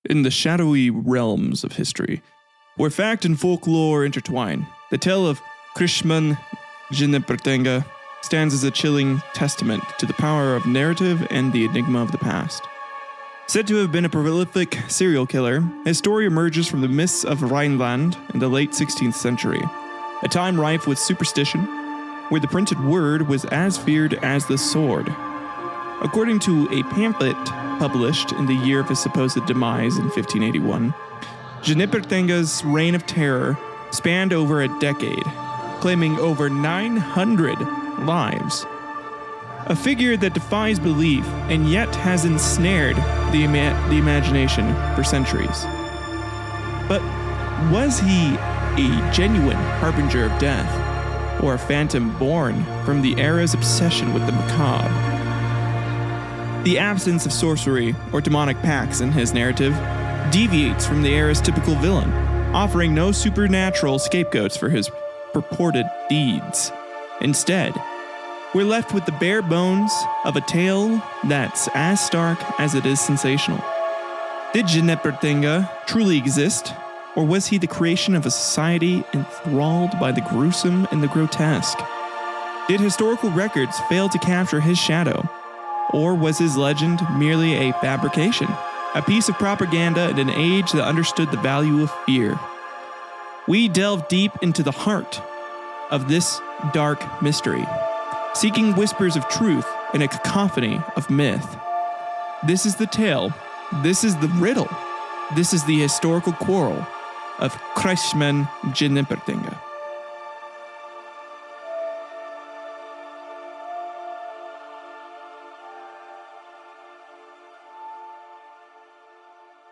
in the shadowy realms of history, where fact and folklore intertwine. The tale of Christman Genipperteinga stands as a chilling testament to the power of narrative and the enigma of the past. Said to have been a prolific serial killer, his story emerges from the mists of Rhineland in the late 16th century, a time rife with superstition, where the printed word was as feared as the sword. According to a pamphlet published in the year of his supposed demise in 1581, Genipperteinga's reign of terror spanned over a decade, claiming over 900 lives. A figure that defies belief and yet has ensnared the imagination for centuries. But was he a genuine harbinger of death, or a phantom born from the era's obsession with the macabre? The absence of sorcery or demonic pacts in his narrative deviates from the era's typical villain, offering no supernatural scapegoats for his purported deeds. Instead, we're left with the bare bones of a tale that's as stark as it is sensational. Did Genipperteinga truly exist, or was he the creation of a society enthralled by the gruesome and the grotesque? Did historical records fail to capture his shadow, or was his legend merely a fabrication, a piece of propaganda in an age that understood the value of fear? We delve deep into the heart of this dark mystery, seeking whispers of truth in a cacophony of myth. This is the tale, this is the riddle, this is the historical quarrel of Christman Genipperteinga.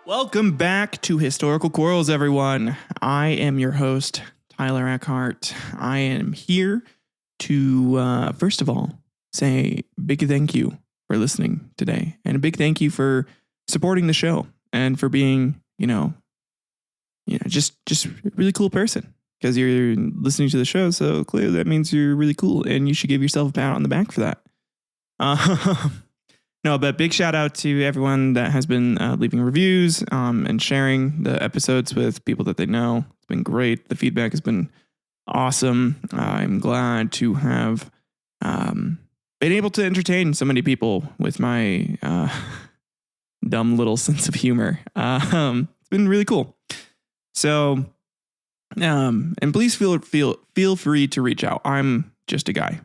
Welcome back to Historical Quarrels, everyone. I am your host, Tyler Eckhart. I am here to, first of all, say a big thank you for listening today. And a big thank you for supporting the show and for being, just a really cool person. Because you're listening to the show, so clearly that means you're really cool. And you should give yourself a pat on the back for that. No, but big shout out to everyone that has been leaving reviews and sharing the episodes with people that they know. It's been great. The feedback has been awesome. I'm glad to have been able to entertain so many people with my dumb little sense of humor. It's been really cool. So, and please feel free to reach out. I'm just a guy.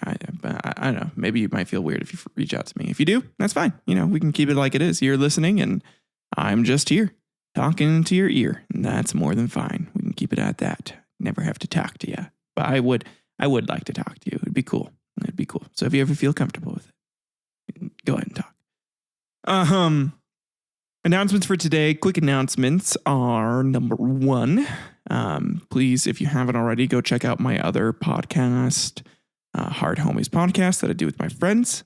I don't know. Maybe you might feel weird if you reach out to me. If you do, that's fine. We can keep it like it is. You're listening and I'm just here talking into your ear. And that's more than fine. We can keep it at that. Never have to talk to you. But I would like to talk to you. It'd be cool. So if you ever feel comfortable with it, go ahead and talk. Announcements for today. Quick announcements are number one. Please, if you haven't already, go check out my other podcast, Hard Homies podcast that I do with my friends.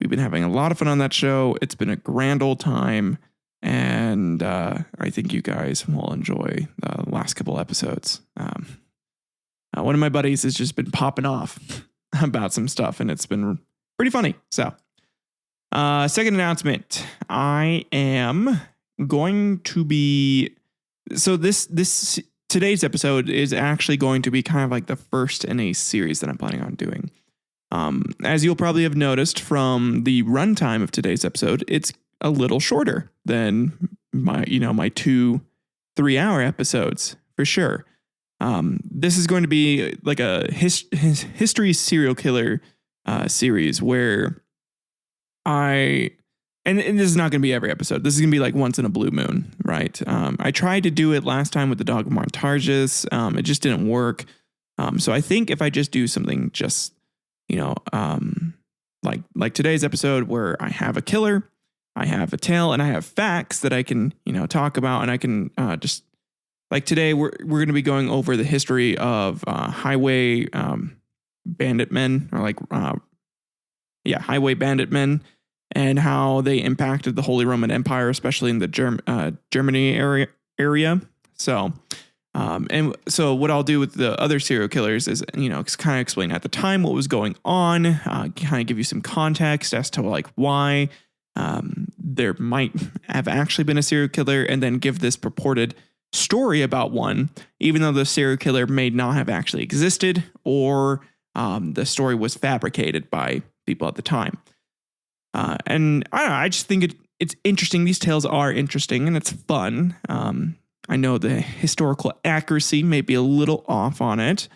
We've been having a lot of fun on that show. It's been a grand old time, and I think you guys will enjoy the last couple episodes. One of my buddies has just been popping off about some stuff, and it's been pretty funny. So, second announcement, I am going to be, so this today's episode is actually going to be kind of like the first in a series that I'm planning on doing. As you'll probably have noticed from the runtime of today's episode, it's a little shorter than my 2 3-hour episodes for sure. This is going to be like a history serial killer series where and this is not going to be every episode. This is going to be like once in a blue moon, right? I tried to do it last time with the dog montages. It just didn't work. So I think if I just do something just, like today's episode where I have a killer, I have a tale, and I have facts that I can, talk about, and I can just, like today we're going to be going over the history of highway bandit men, or like highway bandit men, and how they impacted the Holy Roman Empire, especially in the Germany area. So, and so what I'll do with the other serial killers is, kind of explain at the time what was going on, kind of give you some context as to like why there might have actually been a serial killer and then give this purported story about one, even though the serial killer may not have actually existed, or the story was fabricated by people at the time. And I don't know, I just think it's interesting. These tales are interesting and it's fun. I know the historical accuracy may be a little off on it.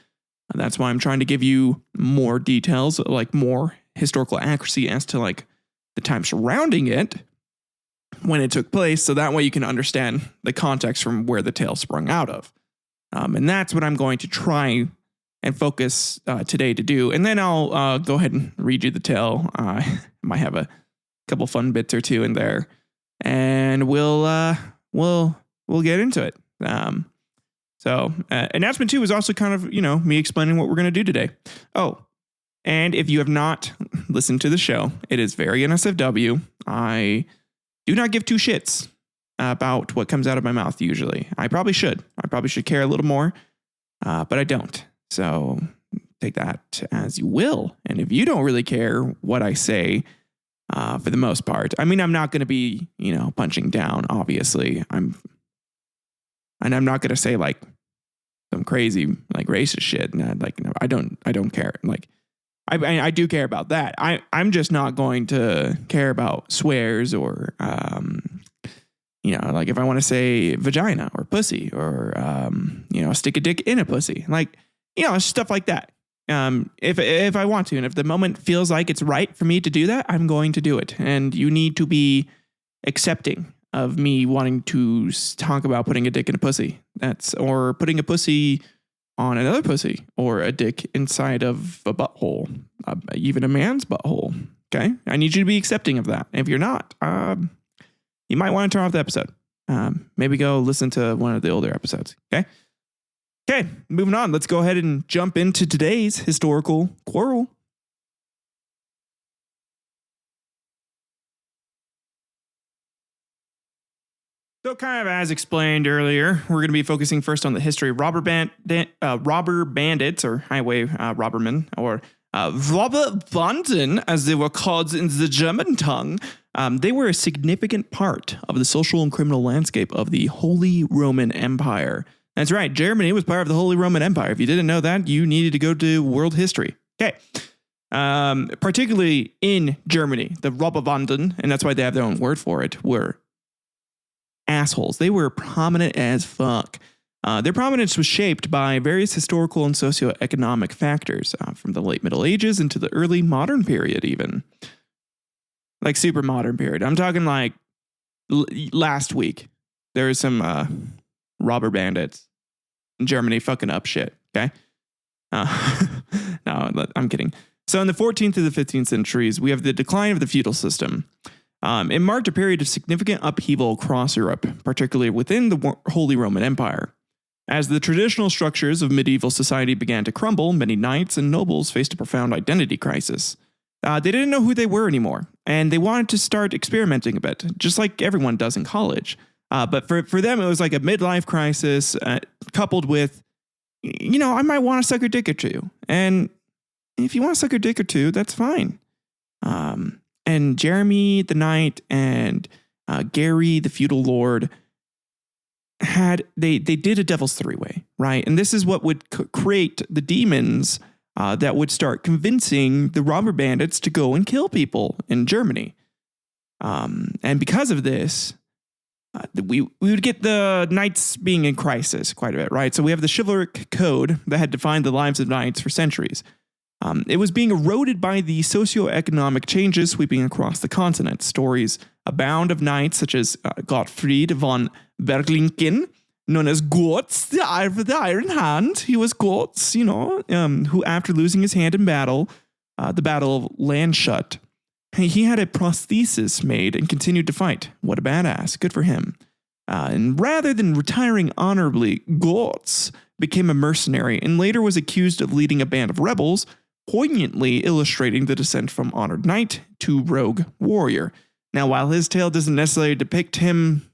That's why I'm trying to give you more details, like more historical accuracy as to like the time surrounding it, when it took place, so that way you can understand the context from where the tale sprung out of. And that's what I'm going to try and focus today to do. And then I'll go ahead and read you the tale. I might have a couple fun bits or two in there, and we'll get into it. So announcement 2 is also kind of, me explaining what we're going to do today. Oh, and if you have not listened to the show, it is very NSFW. I do not give two shits about what comes out of my mouth usually. I probably should. I probably should care a little more, but I don't. So take that as you will. And if you don't really care what I say, for the most part, I mean, I'm not going to be, punching down, obviously. I'm not going to say like some crazy, like racist shit. And I don't care. Like, I do care about that. I'm just not going to care about swears or, like if I want to say vagina or pussy or, stick a dick in a pussy, like, stuff like that. If I want to, and if the moment feels like it's right for me to do that, I'm going to do it. And you need to be accepting of me wanting to talk about putting a dick in a pussy. Or putting a pussy on another pussy, or a dick inside of a butthole, even a man's butthole. Okay. I need you to be accepting of that. If you're not, you might want to turn off the episode. Maybe go listen to one of the older episodes. Okay, moving on. Let's go ahead and jump into today's historical quarrel. So kind of as explained earlier, we're going to be focusing first on the history of robber bandits, or highway robbermen, or robber banden, as they were called in the German tongue. They were a significant part of the social and criminal landscape of the Holy Roman Empire. That's right, Germany was part of the Holy Roman Empire. If you didn't know that, you needed to go to world history. Okay. Particularly in Germany, the Robberbanden, and that's why they have their own word for it, were assholes. They were prominent as fuck. Their prominence was shaped by various historical and socioeconomic factors from the late Middle Ages into the early modern period, even. Like super modern period. I'm talking like last week. There was some robber bandits in Germany fucking up shit, okay? No, I'm kidding. So in the 14th to the 15th centuries, we have the decline of the feudal system. It marked a period of significant upheaval across Europe, particularly within the Holy Roman Empire. As the traditional structures of medieval society began to crumble, many knights and nobles faced a profound identity crisis. They didn't know who they were anymore, and they wanted to start experimenting a bit, just like everyone does in college. But for them, it was like a midlife crisis coupled with, I might want to suck a dick or two. And if you want to suck a dick or two, that's fine. And Jeremy the knight and Gary the feudal lord they did a devil's three-way, right? And this is what would create the demons that would start convincing the robber bandits to go and kill people in Germany. And because of this, we would get the knights being in crisis quite a bit, right? So we have the chivalric code that had defined the lives of knights for centuries. It was being eroded by the socioeconomic changes sweeping across the continent. Stories abound of knights such as Gottfried von Berlichingen, known as Götz, the Iron Hand. He was Götz, who after losing his hand in battle, the Battle of Landshut, he had a prosthesis made and continued to fight. What a badass. Good for him. And rather than retiring honorably, Götz became a mercenary and later was accused of leading a band of rebels, poignantly illustrating the descent from honored knight to rogue warrior. Now, while his tale doesn't necessarily depict him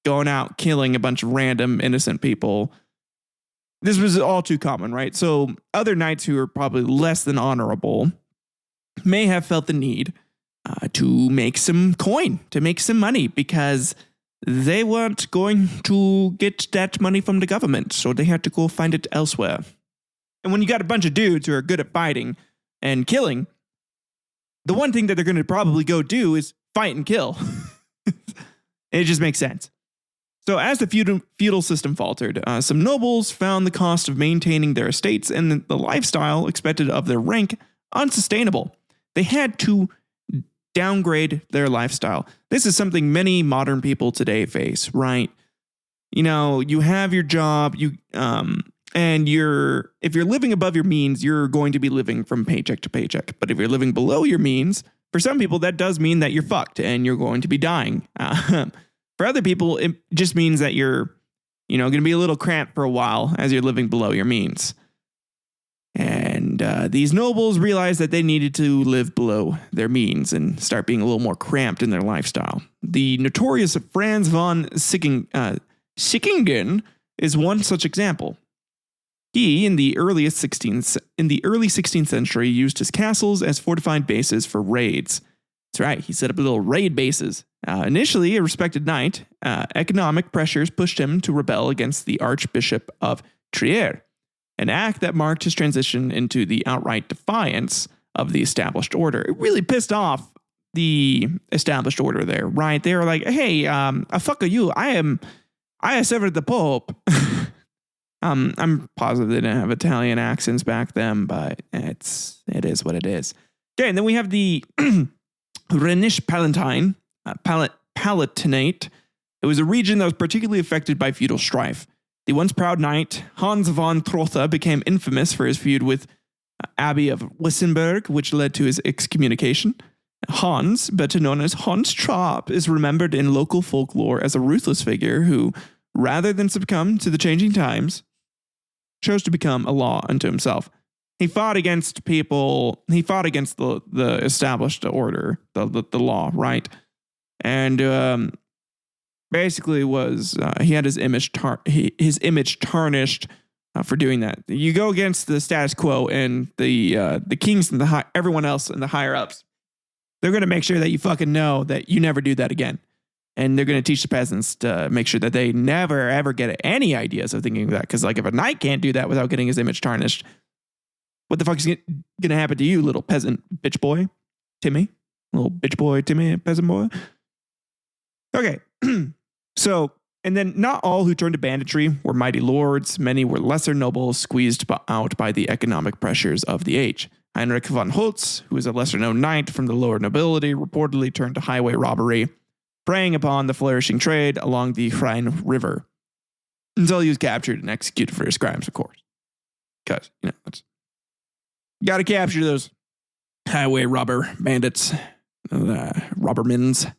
going out killing a bunch of random innocent people, this was all too common, right? So other knights who are probably less than honorable may have felt the need to make some coin, to make some money, because they weren't going to get that money from the government, so they had to go find it elsewhere. And when you got a bunch of dudes who are good at fighting and killing, the one thing that they're going to probably go do is fight and kill. It just makes sense. So as the feudal system faltered, some nobles found the cost of maintaining their estates and the lifestyle expected of their rank unsustainable. They had to downgrade their lifestyle. This is something many modern people today face, right? You know, you have your job, and if you're living above your means, you're going to be living from paycheck to paycheck. But if you're living below your means, for some people, that does mean that you're fucked and you're going to be dying. For other people, it just means that you're, going to be a little cramped for a while as you're living below your means. And these nobles realized that they needed to live below their means and start being a little more cramped in their lifestyle. The notorious Franz von Sickingen is one such example. He, in the early 16th century, used his castles as fortified bases for raids. That's right, he set up little raid bases. Initially a respected knight, economic pressures pushed him to rebel against the Archbishop of Trier, an act that marked his transition into the outright defiance of the established order. It really pissed off the established order there, right? They were like, hey, fuck you, I severed the Pope. I'm positive they didn't have Italian accents back then, but it is what it is. Okay, and then we have the Rhenish Palatinate. It was a region that was particularly affected by feudal strife. The once proud knight Hans von Trotha became infamous for his feud with Abbey of Wissenberg, which led to his excommunication. Hans, better known as Hans Trapp, is remembered in local folklore as a ruthless figure who, rather than succumb to the changing times, chose to become a law unto himself. He fought against people. He fought against the established order, the law, right? And basically was he had his image tarnished for doing that. You go against the status quo, and the kings and everyone else and the higher ups, they're going to make sure that you fucking know that you never do that again. And they're going to teach the peasants to make sure that they never, ever get any ideas of thinking of that. Because, like, if a knight can't do that without getting his image tarnished, what the fuck is going to happen to you, little peasant bitch boy, Timmy? Little bitch boy, Timmy, peasant boy? Okay. So, and then not all who turned to banditry were mighty lords. Many were lesser nobles squeezed out by the economic pressures of the age. Heinrich von Holtz, who was a lesser-known knight from the lower nobility, reportedly turned to highway robbery, preying upon the flourishing trade along the Rhine River, until he was captured and executed for his crimes, of course. Because, you got to capture those highway robber bandits, robbermans.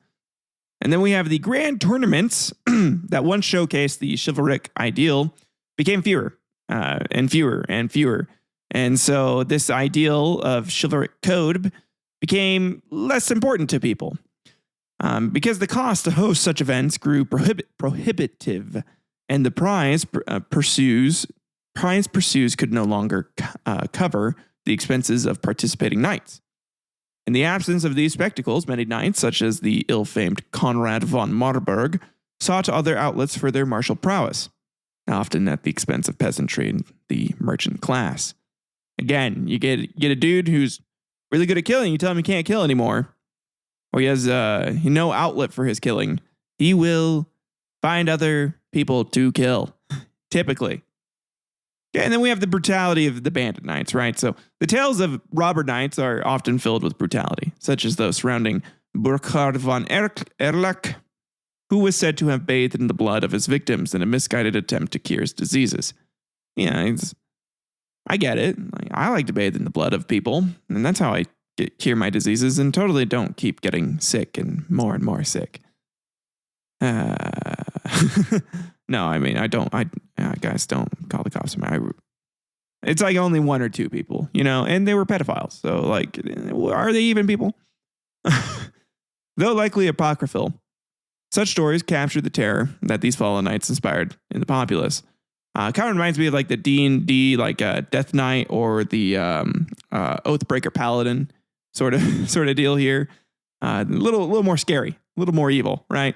And then we have the grand tournaments that once showcased the chivalric ideal became fewer and fewer and fewer. And so this ideal of chivalric code became less important to people. Because the cost to host such events grew prohibitive, and the prize pursues could no longer cover the expenses of participating knights. In the absence of these spectacles, many knights, such as the ill-famed Conrad von Marburg, sought other outlets for their martial prowess, often at the expense of peasantry and the merchant class. Again, you get a dude who's really good at killing, you tell him he can't kill anymore, or he has no outlet for his killing, he will find other people to kill, typically. Yeah, and then we have the brutality of the bandit knights, right? So the tales of robber knights are often filled with brutality, such as those surrounding Burkhard von Erlach, who was said to have bathed in the blood of his victims in a misguided attempt to cure his diseases. Yeah, I get it. I like to bathe in the blood of people, and that's how I cure my diseases and totally don't keep getting sick and more sick. No, I mean, I don't. Guys, don't call the cops on me. It's like only one or two people, and they were pedophiles. So, like, are they even people? Though likely apocryphal, such stories capture the terror that these fallen knights inspired in the populace. Kind of reminds me of like the D&D, like Death Knight or the Oathbreaker Paladin sort of deal here. A little more scary, a little more evil, right?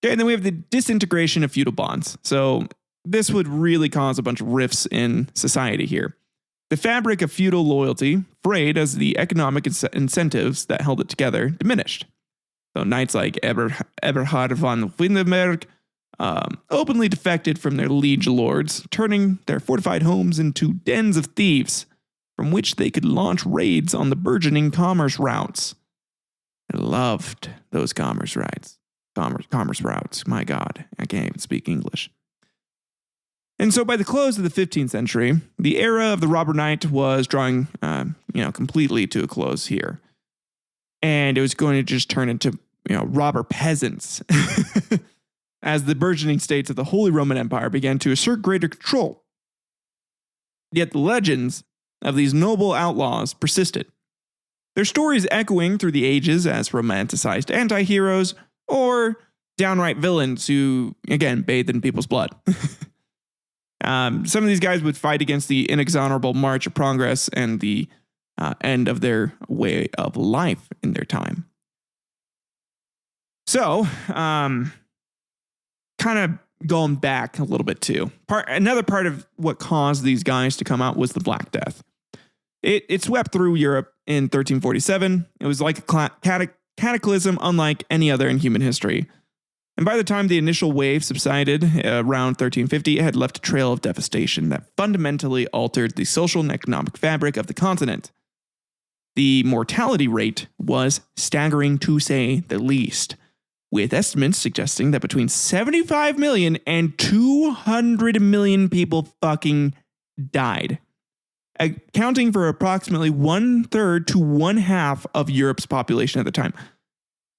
Okay, and then we have the disintegration of feudal bonds. So this would really cause a bunch of rifts in society here. The fabric of feudal loyalty, frayed as the economic incentives that held it together diminished. So knights like Eberhard von Windenberg openly defected from their liege lords, turning their fortified homes into dens of thieves from which they could launch raids on the burgeoning commerce routes. I loved those commerce routes. Commerce routes. My God, I can't even speak English. And so by the close of the 15th century, the era of the robber knight was drawing, completely to a close here. And it was going to just turn into, robber peasants as the burgeoning states of the Holy Roman Empire began to assert greater control. Yet the legends of these noble outlaws persisted, their stories echoing through the ages as romanticized anti-heroes or downright villains who, again, bathed in people's blood. Some of these guys would fight against the inexorable march of progress and the end of their way of life in their time. So, kind of going back a little bit too. Another part of what caused these guys to come out was the Black Death. It swept through Europe in 1347. It was like a cataclysm unlike any other in human history. And by the time the initial wave subsided around 1350, it had left a trail of devastation that fundamentally altered the social and economic fabric of the continent. The mortality rate was staggering to say the least, with estimates suggesting that between 75 million and 200 million people fucking died, accounting for approximately 1/3 to 1/2 of Europe's population at the time.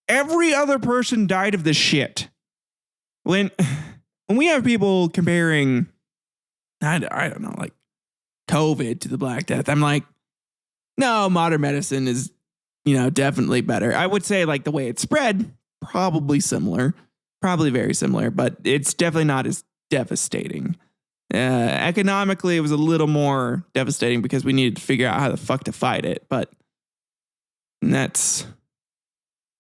Every other person died of this shit. When we have people comparing, I don't know, like COVID to the Black Death, I'm like, no, modern medicine is, definitely better. I would say like the way it spread, probably similar, probably very similar, but it's definitely not as devastating. Economically, it was a little more devastating because we needed to figure out how the fuck to fight it, but that's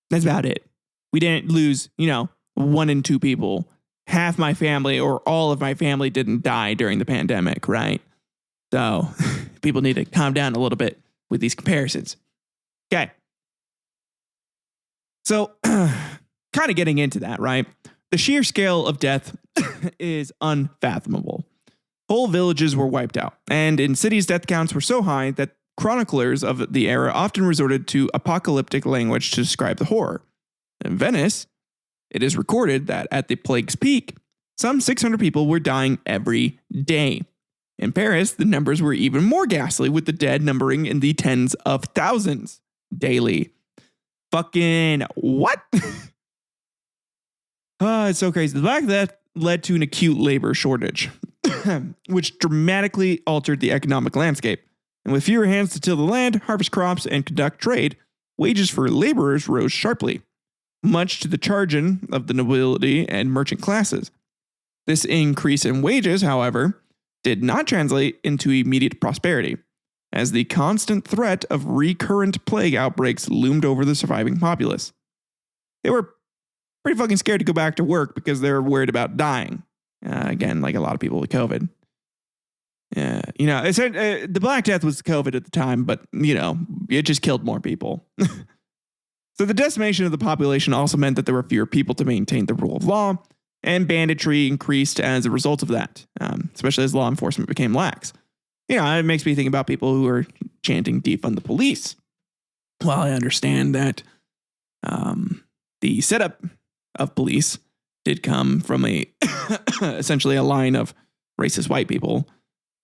about it. We didn't lose, 1 in 2 people. Half my family or all of my family didn't die during the pandemic, right? So people need to calm down a little bit with these comparisons. Okay. So kind of getting into that, right? The sheer scale of death is unfathomable. Whole villages were wiped out, and in cities, death counts were so high that chroniclers of the era often resorted to apocalyptic language to describe the horror. In Venice, it is recorded that at the plague's peak, some 600 people were dying every day. In Paris, the numbers were even more ghastly, with the dead numbering in the tens of thousands daily. Fucking what? It's so crazy. The Black Death led to an acute labor shortage, which dramatically altered the economic landscape. And with fewer hands to till the land, harvest crops, and conduct trade, wages for laborers rose sharply, much to the chagrin of the nobility and merchant classes. This increase in wages, however, did not translate into immediate prosperity, as the constant threat of recurrent plague outbreaks loomed over the surviving populace. They were pretty fucking scared to go back to work because they were worried about dying. Again, like a lot of people with COVID. The Black Death was COVID at the time, but, it just killed more people. So the decimation of the population also meant that there were fewer people to maintain the rule of law, and banditry increased as a result of that, especially as law enforcement became lax. It makes me think about people who are chanting defund the police. Well, I understand that the setup of police did come from essentially a line of racist white people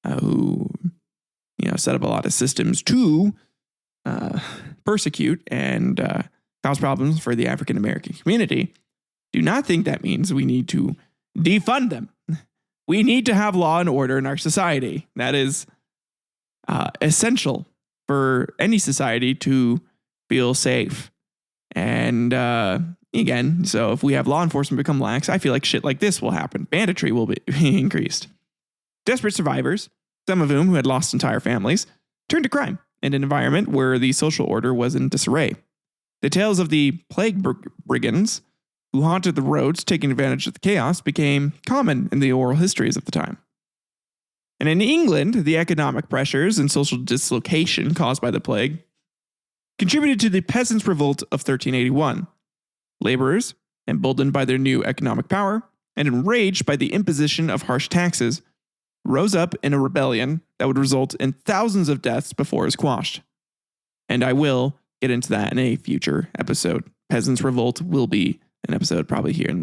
who, set up a lot of systems to persecute and cause problems for the African American community. Do not think that means we need to defund them. We need to have law and order in our society. That is essential for any society to feel safe. And again, so if we have law enforcement become lax, I feel like shit like this will happen. Banditry will be increased. Desperate survivors, some of whom who had lost entire families, turned to crime in an environment where the social order was in disarray. The tales of the plague brigands who haunted the roads, taking advantage of the chaos, became common in the oral histories of the time. And in England, the economic pressures and social dislocation caused by the plague contributed to the Peasants' Revolt of 1381. Laborers, emboldened by their new economic power and enraged by the imposition of harsh taxes, rose up in a rebellion that would result in thousands of deaths before it was quashed. And I will get into that in a future episode. Peasants' Revolt will be an episode probably here in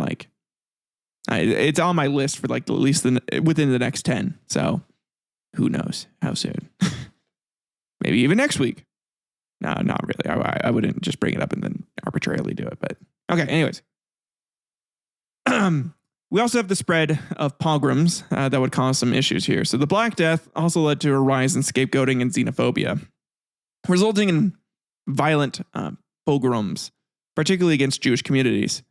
it's on my list for at least within the next 10. So who knows how soon? Maybe even next week. No, not really. I wouldn't just bring it up and then arbitrarily do it. But okay, anyways. We also have the spread of pogroms that would cause some issues here. So the Black Death also led to a rise in scapegoating and xenophobia, resulting in violent pogroms, particularly against Jewish communities.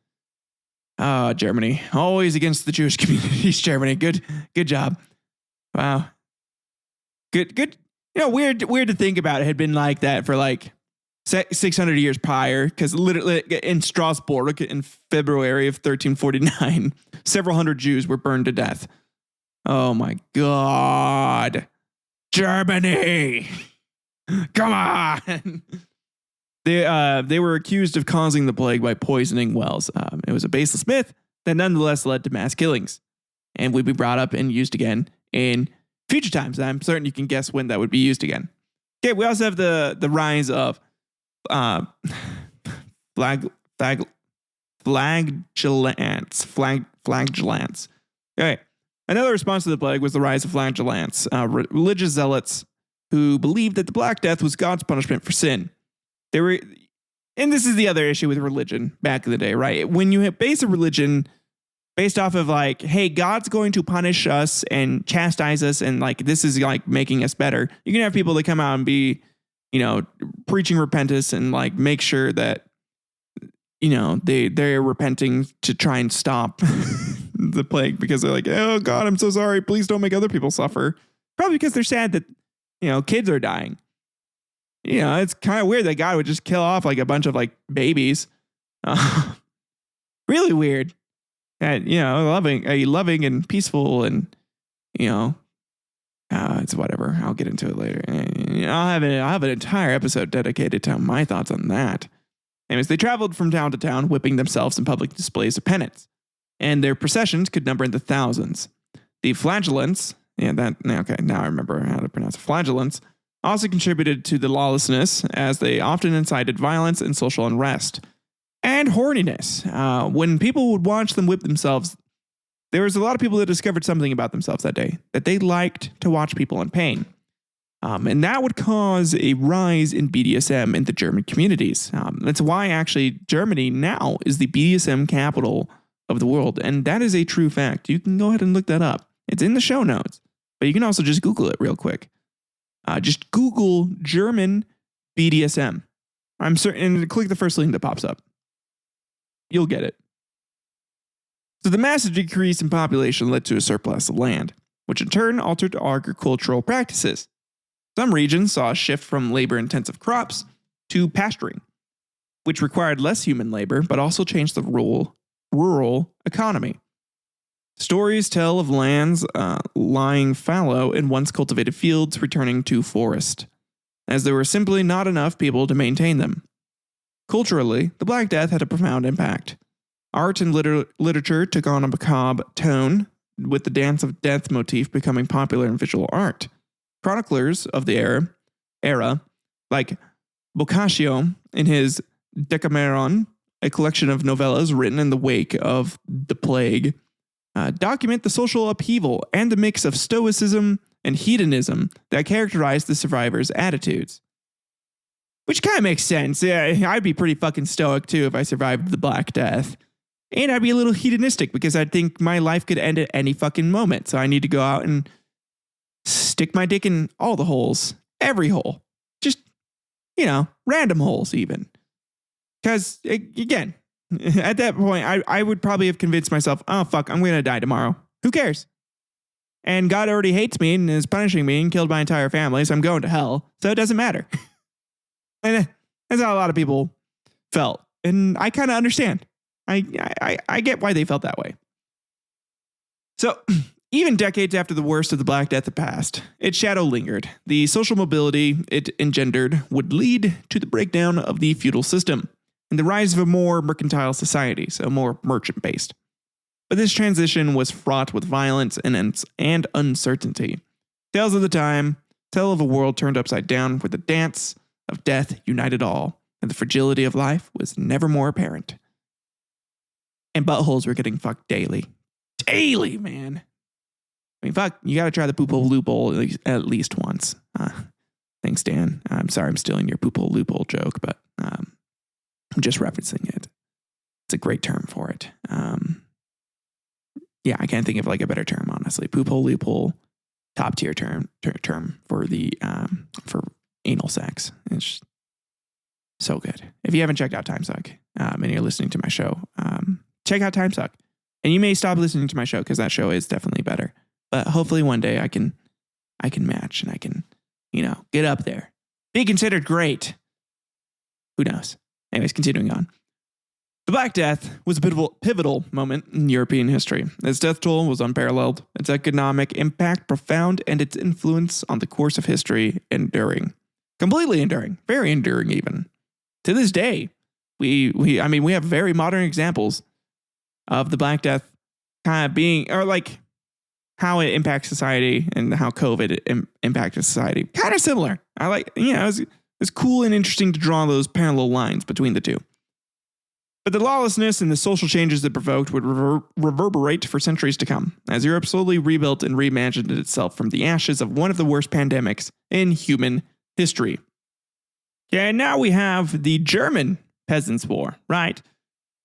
Germany, always against the Jewish communities. Germany, good job. Wow, good. Weird to think about. It had been like that for 600 years prior, because literally in Strasbourg in February of 1349, several hundred Jews were burned to death. Oh my God, Germany, come on. They were accused of causing the plague by poisoning wells. It was a baseless myth that nonetheless led to mass killings, and would be brought up and used again in future times. I'm certain you can guess when that would be used again. Okay, we also have the rise of flagellants. Okay, another response to the plague was the rise of flagellants, religious zealots who believed that the Black Death was God's punishment for sin. They were, and this is the other issue with religion back in the day, right? When you base a religion based off of hey, God's going to punish us and chastise us, and this is making us better, you can have people that come out and be, preaching repentance and make sure that, they're repenting to try and stop the plague, because they're oh God, I'm so sorry. Please don't make other people suffer. Probably because they're sad that, kids are dying. It's kind of weird that God would just kill off a bunch of babies. Really weird. And, loving and peaceful and, it's whatever. I'll get into it later. I'll have an entire episode dedicated to my thoughts on that. Anyways, they traveled from town to town, whipping themselves in public displays of penance, and their processions could number in the thousands. The flagellants, now I remember how to pronounce it, flagellants, also contributed to the lawlessness, as they often incited violence and social unrest. And horniness. When people would watch them whip themselves, there was a lot of people that discovered something about themselves that day, that they liked to watch people in pain. And that would cause a rise in BDSM in the German communities. That's why actually Germany now is the BDSM capital of the world. And that is a true fact. You can go ahead and look that up. It's in the show notes, but you can also just Google it real quick. Just Google German BDSM. I'm certain, and click the first link that pops up. You'll get it. So the massive decrease in population led to a surplus of land, which in turn altered agricultural practices. Some regions saw a shift from labor-intensive crops to pasturing, which required less human labor, but also changed the rural economy. Stories tell of lands lying fallow in once cultivated fields returning to forest, as there were simply not enough people to maintain them. Culturally, the Black Death had a profound impact. Art and literature took on a macabre tone, with the dance of death motif becoming popular in visual art. Chroniclers of the era, like Boccaccio in his Decameron, a collection of novellas written in the wake of the plague, document the social upheaval and the mix of stoicism and hedonism that characterized the survivors' attitudes. Which kind of makes sense. Yeah, I'd be pretty fucking stoic too if I survived the Black Death. And I'd be a little hedonistic because I'd think my life could end at any fucking moment. So I need to go out and stick my dick in all the holes. Every hole. Just, random holes even. Because, again, at that point, I would probably have convinced myself, oh, fuck, I'm going to die tomorrow. Who cares? And God already hates me and is punishing me and killed my entire family, so I'm going to hell. So it doesn't matter. And that's how a lot of people felt. And I kind of understand. I get why they felt that way. So even decades after the worst of the Black Death had passed, its shadow lingered. The social mobility it engendered would lead to the breakdown of the feudal system and the rise of a more mercantile society, so more merchant-based. But this transition was fraught with violence and uncertainty. Tales of the time tell of a world turned upside down where the dance of death united all, and the fragility of life was never more apparent. And buttholes were getting fucked daily. Daily, man. I mean, fuck, you gotta try the poophole loophole at least once. Thanks, Dan. I'm sorry I'm stealing your poophole loophole joke, but I'm just referencing it. It's a great term for it. Yeah, I can't think of like a better term, honestly. Poophole loophole, top tier term for the for anal sex. It's so good. If you haven't checked out Timesuck and you're listening to my show, check out Timesuck. And you may stop listening to my show because that show is definitely better. But hopefully one day I can match and I can, get up there. Be considered great. Who knows? Anyways, continuing on. The Black Death was a pivotal moment in European history. Its death toll was unparalleled, its economic impact profound, and its influence on the course of history enduring. Completely enduring. Very enduring even. To this day, we have very modern examples of the Black Death kind of being, or like how it impacts society and how COVID impacted society. Kind of similar. I like, it's cool and interesting to draw those parallel lines between the two. But the lawlessness and the social changes it provoked would reverberate for centuries to come, as Europe slowly rebuilt and reimagined itself from the ashes of one of the worst pandemics in human history. Yeah, and now we have the German Peasants' War, right?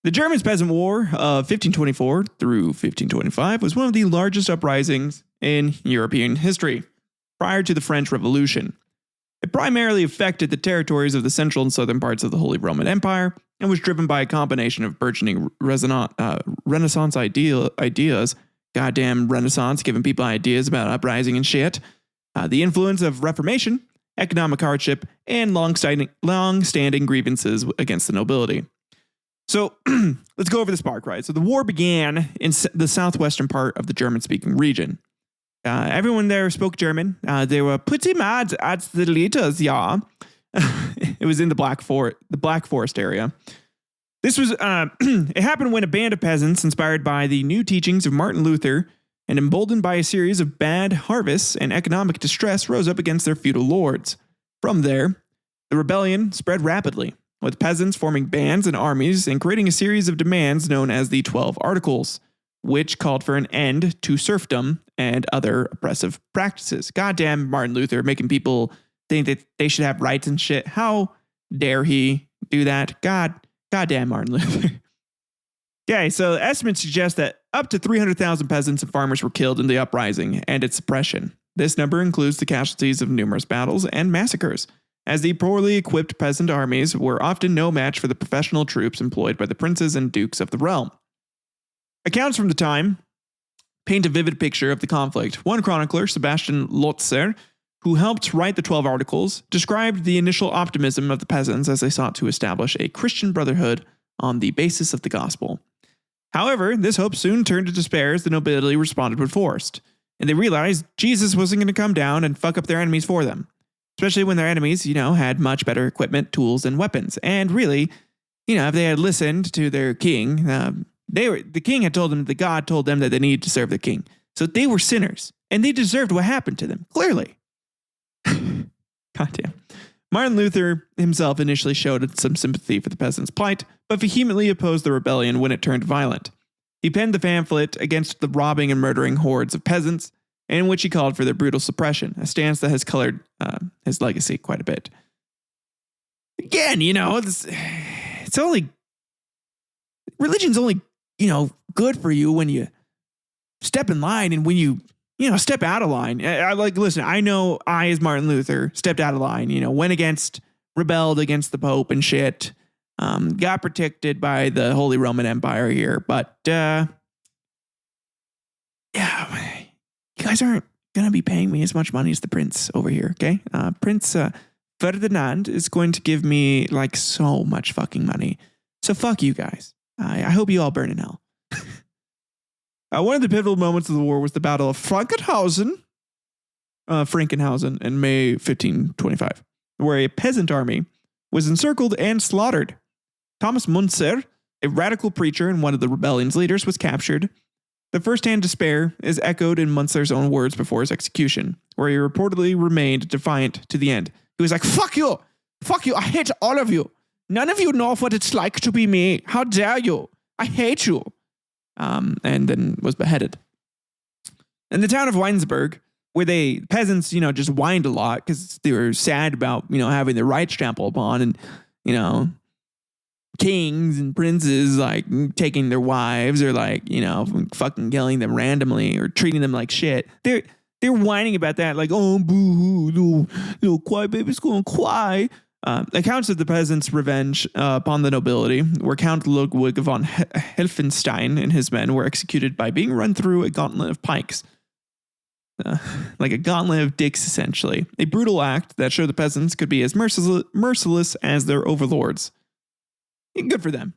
The German Peasant War of 1524 through 1525 was one of the largest uprisings in European history, prior to the French Revolution. It primarily affected the territories of the central and southern parts of the Holy Roman Empire and was driven by a combination of burgeoning Renaissance ideas, goddamn Renaissance giving people ideas about uprising and shit, the influence of Reformation, economic hardship, and long-standing grievances against the nobility. So let's go over the spark, right? So the war began in the southwestern part of the German-speaking region. Everyone there spoke German. They were pretty mad at the leaders, yeah. It was in the Black Forest area. This was it happened when a band of peasants, inspired by the new teachings of Martin Luther and emboldened by a series of bad harvests and economic distress, rose up against their feudal lords. From there, the rebellion spread rapidly, with peasants forming bands and armies and creating a series of demands known as the 12 Articles, which called for an end to serfdom and other oppressive practices. Goddamn Martin Luther making people think that they should have rights and shit. How dare he do that? Goddamn Martin Luther. Okay, so estimates suggest that up to 300,000 peasants and farmers were killed in the uprising and its suppression. This number includes the casualties of numerous battles and massacres, as the poorly equipped peasant armies were often no match for the professional troops employed by the princes and dukes of the realm. Accounts from the time paint a vivid picture of the conflict. One chronicler, Sebastian Lotzer, who helped write the 12 Articles, described the initial optimism of the peasants as they sought to establish a Christian brotherhood on the basis of the gospel. However, this hope soon turned to despair as the nobility responded with force, and they realized Jesus wasn't going to come down and fuck up their enemies for them, especially when their enemies, had much better equipment, tools, and weapons. And really, if they had listened to their king, the king had told them that God told them that they needed to serve the king. So they were sinners, and they deserved what happened to them, clearly. Goddamn. Martin Luther himself initially showed some sympathy for the peasants' plight, but vehemently opposed the rebellion when it turned violent. He penned the pamphlet against the robbing and murdering hordes of peasants, in which he called for their brutal suppression, a stance that has colored his legacy quite a bit. Again, it's only, religion's only, good for you when you step in line and when you, step out of line. Listen, I know I, as Martin Luther, stepped out of line, rebelled against the Pope and shit, got protected by the Holy Roman Empire here, but, yeah, you guys aren't going to be paying me as much money as the prince over here, okay? Prince Ferdinand is going to give me like so much fucking money. So fuck you guys. I hope you all burn in hell. One of the pivotal moments of the war was the Battle of Frankenhausen in May 1525, where a peasant army was encircled and slaughtered. Thomas Munzer, a radical preacher and one of the rebellion's leaders, was captured. The first-hand despair is echoed in Munzer's own words before his execution, where he reportedly remained defiant to the end. He was like, fuck you, I hate all of you. None of you know what it's like to be me. How dare you? I hate you. And then was beheaded. In the town of Weinsberg, where peasants, just whined a lot because they were sad about, having their rights trampled upon, and, kings and princes like taking their wives or like, fucking killing them randomly or treating them like shit. They're whining about that, like, oh, boo-hoo, little cry baby's going to cry. Accounts of the peasants' revenge upon the nobility, where Count Ludwig von Helfenstein and his men were executed by being run through a gauntlet of pikes. Like a gauntlet of dicks, essentially. A brutal act that showed the peasants could be as merciless as their overlords. Good for them.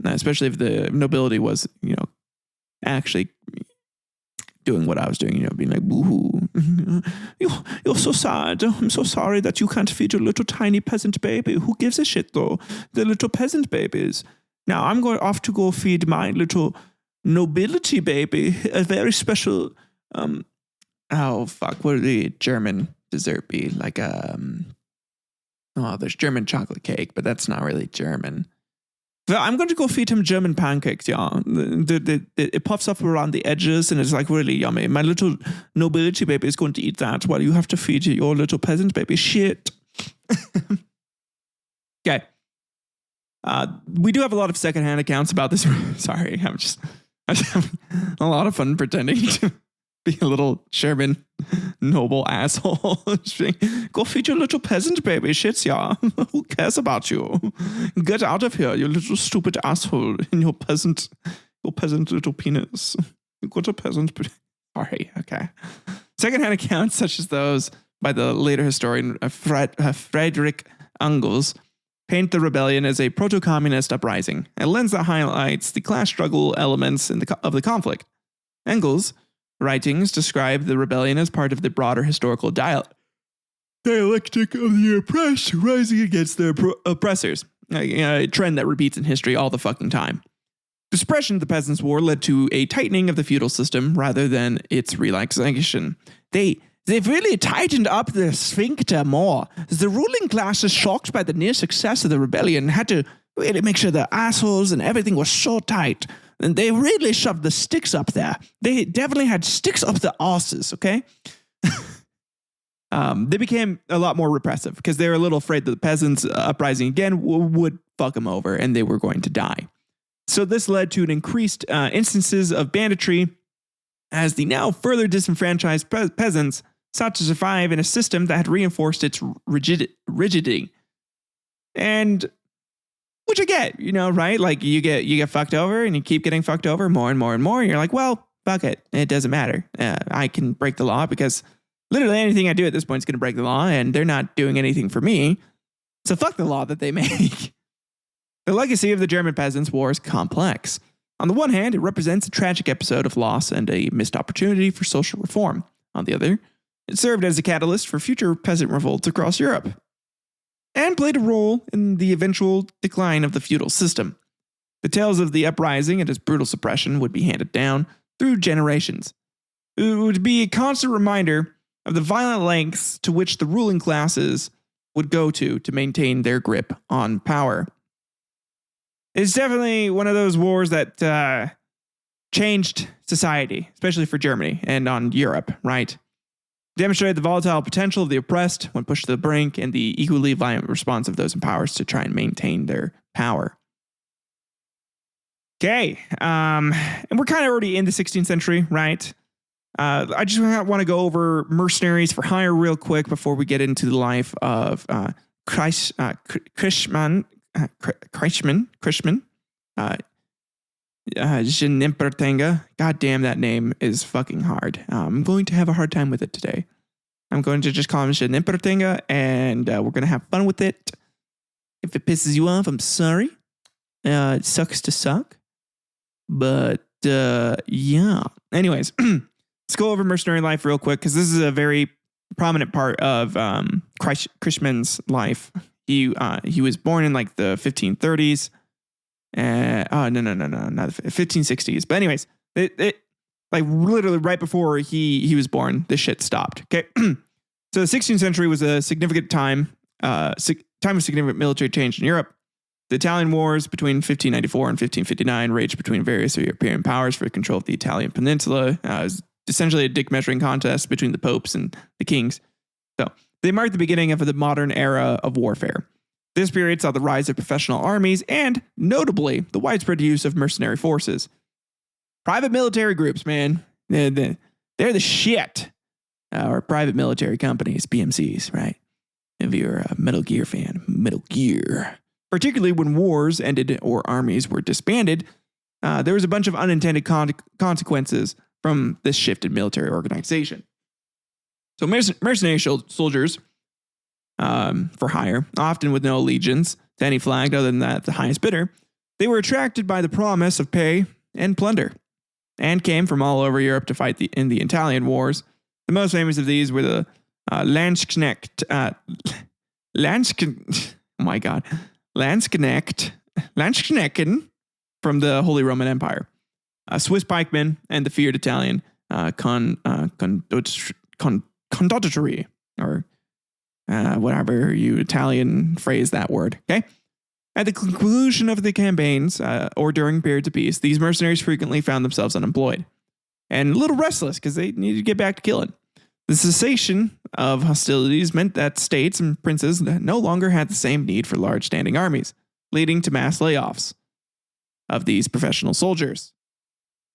Especially if the nobility was, actually doing what I was doing, being like, boo-hoo. You're so sad. I'm so sorry that you can't feed your little tiny peasant baby. Who gives a shit, though? The little peasant babies. Now I'm going off to go feed my little nobility baby a very special, what would the German dessert be? Like, there's German chocolate cake, but that's not really German. Well, I'm going to go feed him German pancakes, yeah. It puffs up around the edges and it's like really yummy. My little nobility baby is going to eat that while you have to feed your little peasant baby shit. Okay. We do have a lot of secondhand accounts about this. Sorry, I'm just having a lot of fun pretending to be a little Sherman noble asshole. Go feed your little peasant baby shits, yeah. Who cares about you? Get out of here, you little stupid asshole in your peasant little penis. You got a peasant. Sorry, okay. Secondhand accounts such as those by the later historian Friedrich Engels paint the rebellion as a proto-communist uprising, a lens that highlights the class struggle elements of the conflict. Engels' writings describe the rebellion as part of the broader historical dialectic of the oppressed rising against their oppressors, a trend that repeats in history all the fucking time. The suppression of the Peasants' War led to a tightening of the feudal system rather than its relaxation. They've really tightened up the sphincter more. The ruling class is shocked by the near success of the rebellion, had to really make sure the assholes and everything was so tight. And they really shoved the sticks up there. They definitely had sticks up the asses, okay? They became a lot more repressive because they were a little afraid that the peasants uprising again would fuck them over and they were going to die. So this led to an increased instances of banditry as the now further disenfranchised peasants sought to survive in a system that had reinforced its rigidity. And which I get, right? Like you get fucked over and you keep getting fucked over more and more and more. And you're like, well, fuck it. It doesn't matter. I can break the law because literally anything I do at this point is going to break the law and they're not doing anything for me. So fuck the law that they make. The legacy of the German Peasants' War is complex. On the one hand, it represents a tragic episode of loss and a missed opportunity for social reform. On the other, it served as a catalyst for future peasant revolts across Europe, and played a role in the eventual decline of the feudal system. The tales of the uprising and its brutal suppression would be handed down through generations. It would be a constant reminder of the violent lengths to which the ruling classes would go to maintain their grip on power. It's definitely one of those wars that changed society, especially for Germany and on Europe, right? Demonstrated the volatile potential of the oppressed when pushed to the brink and the equally violent response of those in power to try and maintain their power. Okay, and we're kind of already in the 16th century, right? I just want to go over mercenaries for hire real quick before we get into the life of Christman Genipperteinga. God damn, that name is fucking hard. I'm going to have a hard time with it today. I'm going to just call him Genipperteinga, and we're going to have fun with it. If it pisses you off, I'm sorry. It sucks to suck. But, yeah. Anyways, let's go over mercenary life real quick, because this is a very prominent part of Christman's life. He was born in like the 1530s. No, not the 1560s. But anyways, it like literally right before he was born, this shit stopped. Okay, so the 16th century was a significant time of significant military change in Europe. The Italian Wars between 1594 and 1559 raged between various European powers for control of the Italian peninsula. It was essentially a dick measuring contest between the popes and the kings. So they marked the beginning of the modern era of warfare. This period saw the rise of professional armies and, notably, the widespread use of mercenary forces. Private military groups, man, they're the shit. Or private military companies, PMCs, right? If you're a Metal Gear fan, Metal Gear. Particularly when wars ended or armies were disbanded, there was a bunch of unintended consequences from this shift in military organization. So mercenary soldiers, for hire, often with no allegiance to any flag other than that of the highest bidder, they were attracted by the promise of pay and plunder, and came from all over Europe to fight in the Italian wars. The most famous of these were the Landsknecht, Landsknechten from the Holy Roman Empire, Swiss pikemen, and the feared Italian condottieri, or whatever you Italian phrase that word, okay? At the conclusion of the campaigns, or during periods of peace, these mercenaries frequently found themselves unemployed and a little restless because they needed to get back to killing. The cessation of hostilities meant that states and princes no longer had the same need for large standing armies, leading to mass layoffs of these professional soldiers,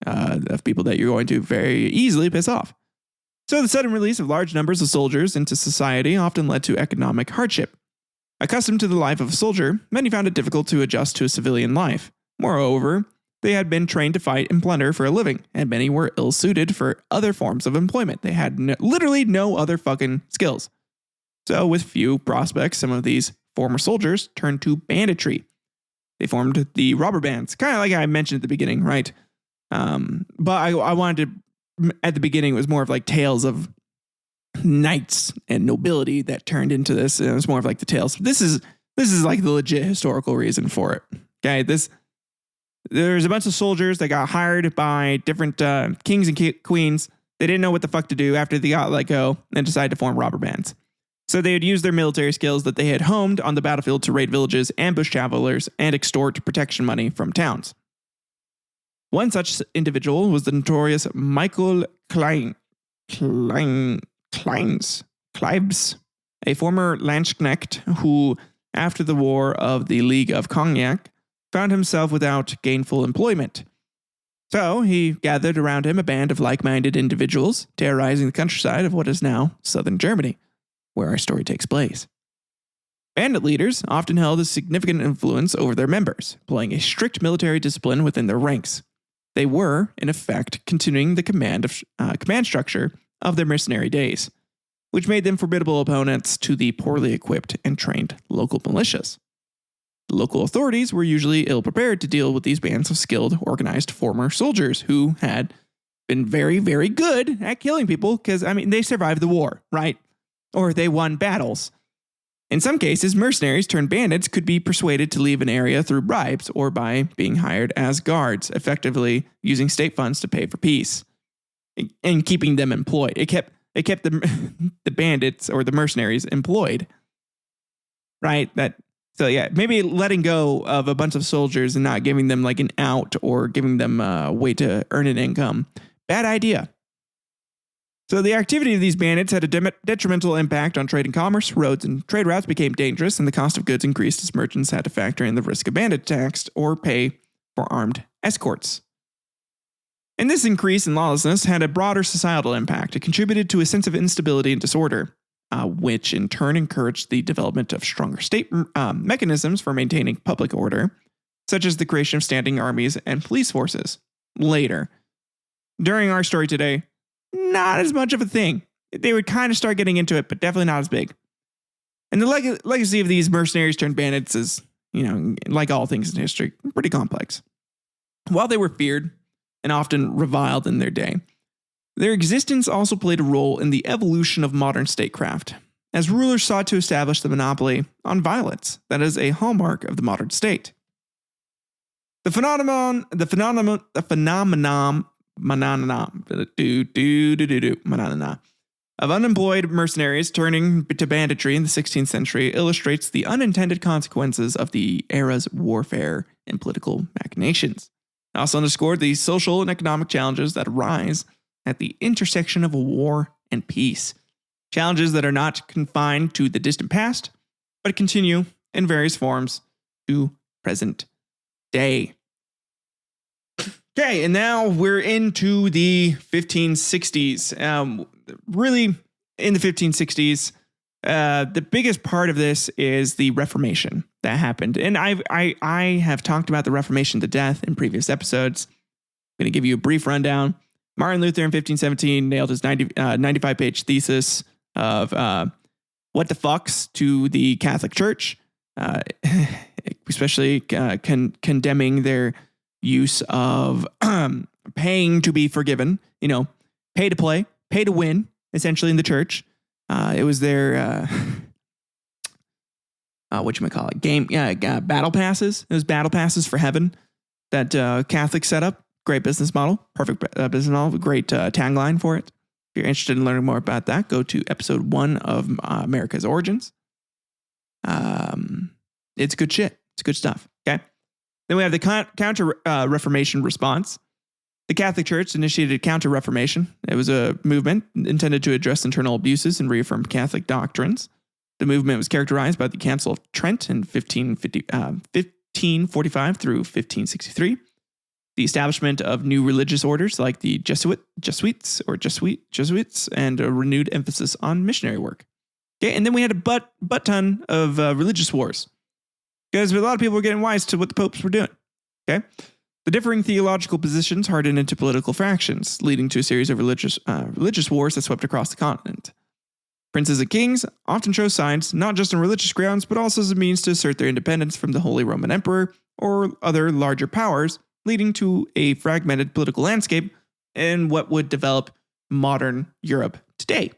of people that you're going to very easily piss off. So the sudden release of large numbers of soldiers into society often led to economic hardship. Accustomed to the life of a soldier, many found it difficult to adjust to a civilian life. Moreover, they had been trained to fight and plunder for a living, and many were ill-suited for other forms of employment. They had literally no other fucking skills. So with few prospects, some of these former soldiers turned to banditry. They formed the robber bands, kind of like I mentioned at the beginning, right? But I wanted to, at the beginning, it was more of like tales of knights and nobility that turned into this. It was more of like the tales. This is like the legit historical reason for it. Okay, there's a bunch of soldiers that got hired by different kings and queens. They didn't know what the fuck to do after they got let go and decided to form robber bands. So they would use their military skills that they had honed on the battlefield to raid villages, ambush travelers, and extort protection money from towns. One such individual was the notorious Michael Clives, a former Landsknecht who, after the War of the League of Cognac, found himself without gainful employment. So he gathered around him a band of like-minded individuals, terrorizing the countryside of what is now southern Germany, where our story takes place. Bandit leaders often held a significant influence over their members, employing a strict military discipline within their ranks. They were, in effect, continuing the command structure of their mercenary days, which made them formidable opponents to the poorly equipped and trained local militias. The local authorities were usually ill-prepared to deal with these bands of skilled, organized former soldiers who had been very, very good at killing people because, they survived the war, right? Or they won battles. In some cases, mercenaries turned bandits could be persuaded to leave an area through bribes or by being hired as guards, effectively using state funds to pay for peace and keeping them employed. It kept the bandits or the mercenaries employed, right? Maybe letting go of a bunch of soldiers and not giving them like an out or giving them a way to earn an income. Bad idea. So the activity of these bandits had a detrimental impact on trade and commerce. Roads and trade routes became dangerous, and the cost of goods increased as merchants had to factor in the risk of bandit attacks or pay for armed escorts. And this increase in lawlessness had a broader societal impact. It contributed to a sense of instability and disorder, which in turn encouraged the development of stronger state mechanisms for maintaining public order, such as the creation of standing armies and police forces. Later, during our story today, not as much of a thing. they would kind of start getting into it, but definitely not as big. And the legacy of these mercenaries turned bandits is, like all things in history, pretty complex. While they were feared and often reviled in their day, their existence also played a role in the evolution of modern statecraft, as rulers sought to establish the monopoly on violence that is a hallmark of the modern state. The phenomenon of unemployed mercenaries turning to banditry in the 16th century illustrates the unintended consequences of the era's warfare and political machinations. It also underscored the social and economic challenges that arise at the intersection of war and peace. Challenges that are not confined to the distant past, but continue in various forms to present day. Okay, and now we're into the 1560s. Really, in the 1560s, the biggest part of this is the Reformation that happened. And I have talked about the Reformation to death in previous episodes. I'm going to give you a brief rundown. Martin Luther in 1517 nailed his 95-page thesis of what the fucks to the Catholic Church, especially condemning their use of paying to be forgiven, pay to play, pay to win, essentially in the church. It was their, battle passes. It was battle passes for heaven that Catholics set up. Great business model, perfect business model, great tagline for it. If you're interested in learning more about that, go to episode 1 of America's Origins. It's good shit. It's good stuff. Okay. Then we have the Counter-Reformation response. The Catholic Church initiated Counter-Reformation. It was a movement intended to address internal abuses and reaffirm Catholic doctrines. The movement was characterized by the Council of Trent in 1545 through 1563. The establishment of new religious orders like the Jesuits, and a renewed emphasis on missionary work. Okay, and then we had a butt ton of religious wars. Because a lot of people were getting wise to what the popes were doing. Okay? The differing theological positions hardened into political factions, leading to a series of religious wars that swept across the continent. Princes and kings often chose sides, not just on religious grounds, but also as a means to assert their independence from the Holy Roman Emperor or other larger powers, leading to a fragmented political landscape in what would develop modern Europe today.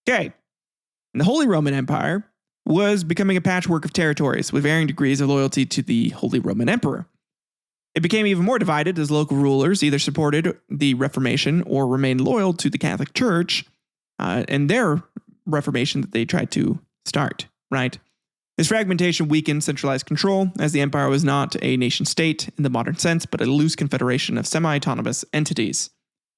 Okay. And the Holy Roman Empire was becoming a patchwork of territories with varying degrees of loyalty to the Holy Roman Emperor. It became even more divided as local rulers either supported the Reformation or remained loyal to the Catholic Church and their Reformation that they tried to start, right? This fragmentation weakened centralized control, as the empire was not a nation state in the modern sense, but a loose confederation of semi-autonomous entities.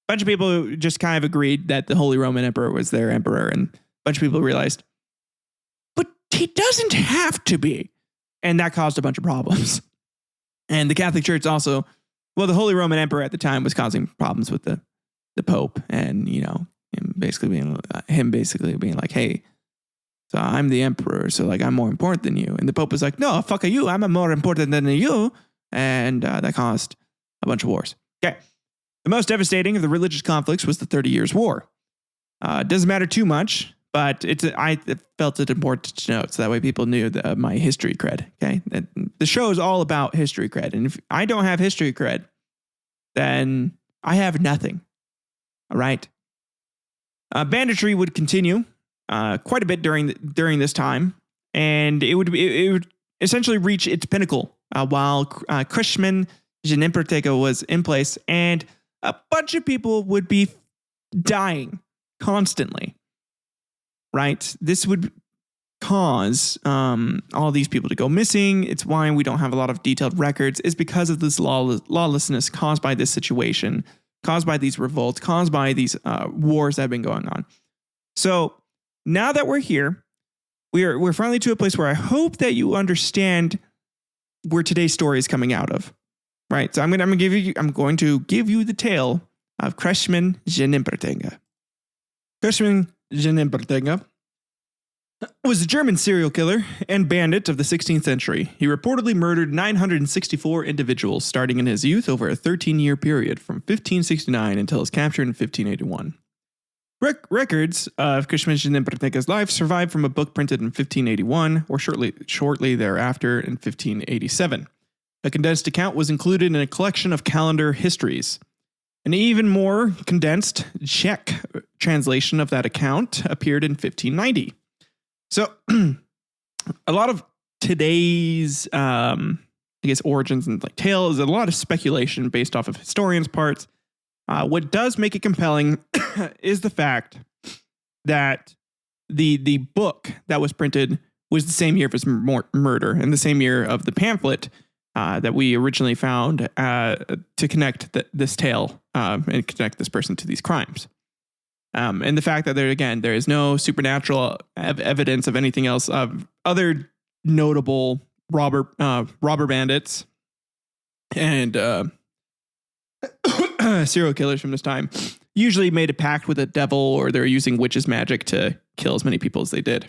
A bunch of people just kind of agreed that the Holy Roman Emperor was their emperor, and a bunch of people realized, but he doesn't have to be. And that caused a bunch of problems. And the Catholic Church also, the Holy Roman Emperor at the time was causing problems with the Pope, and, him basically being like, hey, so I'm the emperor, so I'm more important than you. And the Pope was like, no, fuck you, I'm more important than you. And that caused a bunch of wars. Okay. The most devastating of the religious conflicts was the 30 Years' War. It doesn't matter too much, but I felt it important to note so that way people knew my history cred. Okay. The show is all about history cred. And if I don't have history cred, then I have nothing. All right. Banditry would continue quite a bit during this time, and it would essentially reach its pinnacle while Christman Genipperteinga was in place, and a bunch of people would be dying constantly. Right, this would cause all these people to go missing. It's why we don't have a lot of detailed records. It's because of this lawlessness caused by this situation, caused by these revolts, caused by these wars that have been going on. So now that we're here, we're finally to a place where I hope that you understand where today's story is coming out of, right? So I'm going to give you the tale of Christman Genipperteinga. Christman Genipperteinga was a German serial killer and bandit of the 16th century. He reportedly murdered 964 individuals starting in his youth over a 13-year period from 1569 until his capture in 1581. Records of Christman Genipperteinga's life survive from a book printed in 1581 or shortly thereafter in 1587. A condensed account was included in a collection of calendar histories. An even more condensed Czech translation of that account appeared in 1590. So a lot of today's, origins and like tales, a lot of speculation based off of historians' parts. What does make it compelling is the fact that the book that was printed was the same year of his murder and the same year of the pamphlet that we originally found to connect this tale and connect this person to these crimes. And the fact that there is no supernatural evidence of anything else of other notable robber bandits and serial killers from this time usually made a pact with a devil, or they're using witches' magic to kill as many people as they did.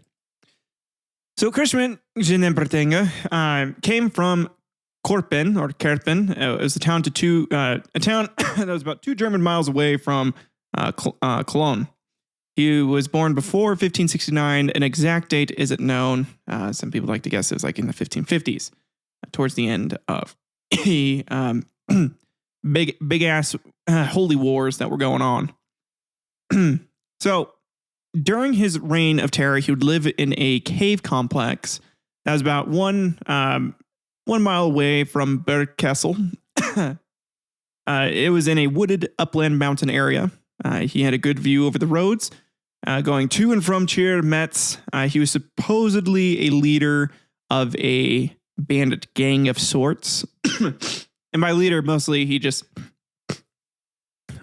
So Christman Genipperteinga came from Korpen or Kerpen. It was a town that was about 2 German miles away from Cologne. He was born before 1569. An exact date isn't known. Some people like to guess it was like in the 1550s, towards the end of the big ass holy wars that were going on. So during his reign of terror, he would live in a cave complex that was about 1 mile away from Bergkessel. It was in a wooded upland mountain area. He had a good view over the roads going to and from Trier, Metz. He was supposedly a leader of a bandit gang of sorts. And by leader, mostly he just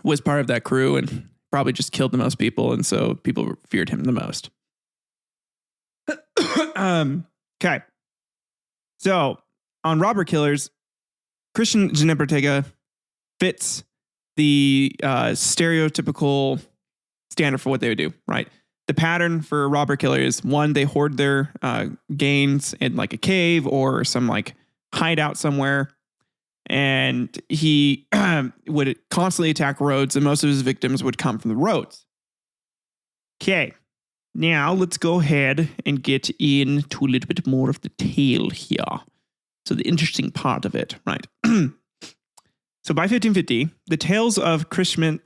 was part of that crew and probably just killed the most people. And so people feared him the most. Okay. So on robber killers, Christman Genipperteinga fits the stereotypical standard for what they would do, right? The pattern for a robber killer is, one, they hoard their gains in like a cave or some like hideout somewhere. And he would constantly attack roads, and most of his victims would come from the roads. Okay, now let's go ahead and get into a little bit more of the tale here. So the interesting part of it, right? So by 1550, the tales of Christman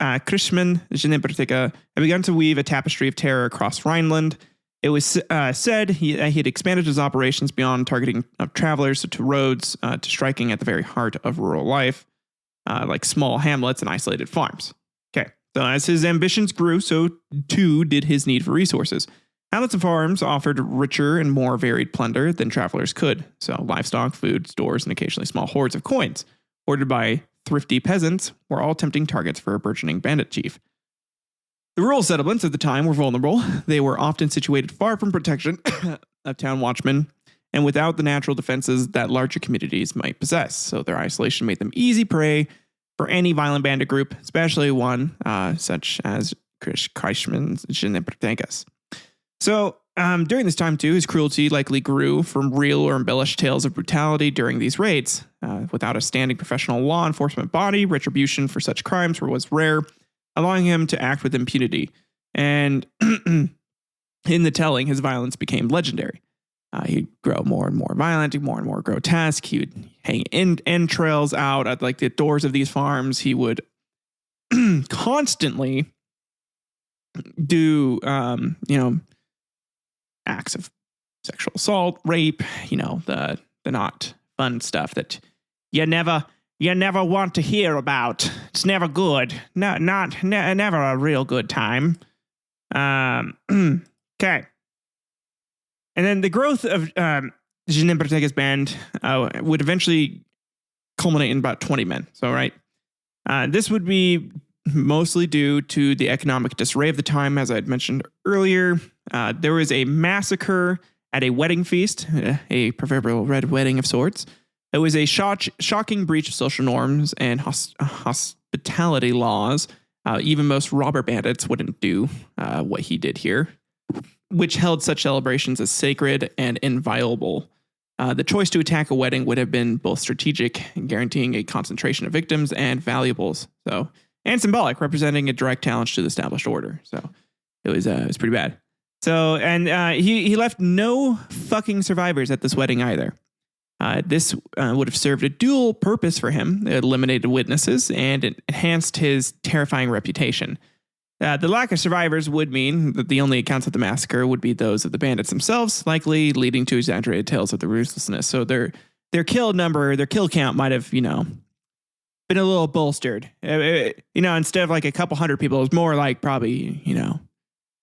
Genipperteinga had begun to weave a tapestry of terror across Rhineland. It was said he had expanded his operations beyond targeting of travelers to roads, to striking at the very heart of rural life, like small hamlets and isolated farms. Okay, so as his ambitions grew, so too did his need for resources. Hamlets and farms offered richer and more varied plunder than travelers could. So livestock, food, stores, and occasionally small hoards of coins, hoarded by thrifty peasants, were all tempting targets for a burgeoning bandit chief. The rural settlements at the time were vulnerable. They were often situated far from protection of town watchmen and without the natural defenses that larger communities might possess. So their isolation made them easy prey for any violent bandit group, especially one such as Christman Genipperteinga's. So during this time, too, his cruelty likely grew from real or embellished tales of brutality during these raids. Without a standing professional law enforcement body, retribution for such crimes was rare, allowing him to act with impunity. And in the telling, his violence became legendary. He'd grow more and more violent, more and more grotesque. He would hang entrails out at like the doors of these farms. He would constantly do, acts of sexual assault, rape, the not fun stuff that you never want to hear about. It's never good. Never a real good time. Okay. And then the growth of Genipperteinga's band would eventually culminate in about 20 men. So, right. This would be mostly due to the economic disarray of the time, as I had mentioned earlier. There was a massacre at a wedding feast, a proverbial red wedding of sorts. It was a shocking breach of social norms and hospitality laws. Even most robber bandits wouldn't do what he did here, which held such celebrations as sacred and inviolable. The choice to attack a wedding would have been both strategic, guaranteeing a concentration of victims, and valuables, and symbolic, representing a direct challenge to the established order. So It was pretty bad. So, and he left no fucking survivors at this wedding either. This would have served a dual purpose for him. It eliminated witnesses and it enhanced his terrifying reputation. The lack of survivors would mean that the only accounts of the massacre would be those of the bandits themselves, likely leading to exaggerated tales of the ruthlessness. So their kill count might have, been a little bolstered. Instead of like a couple hundred people, it was more like probably,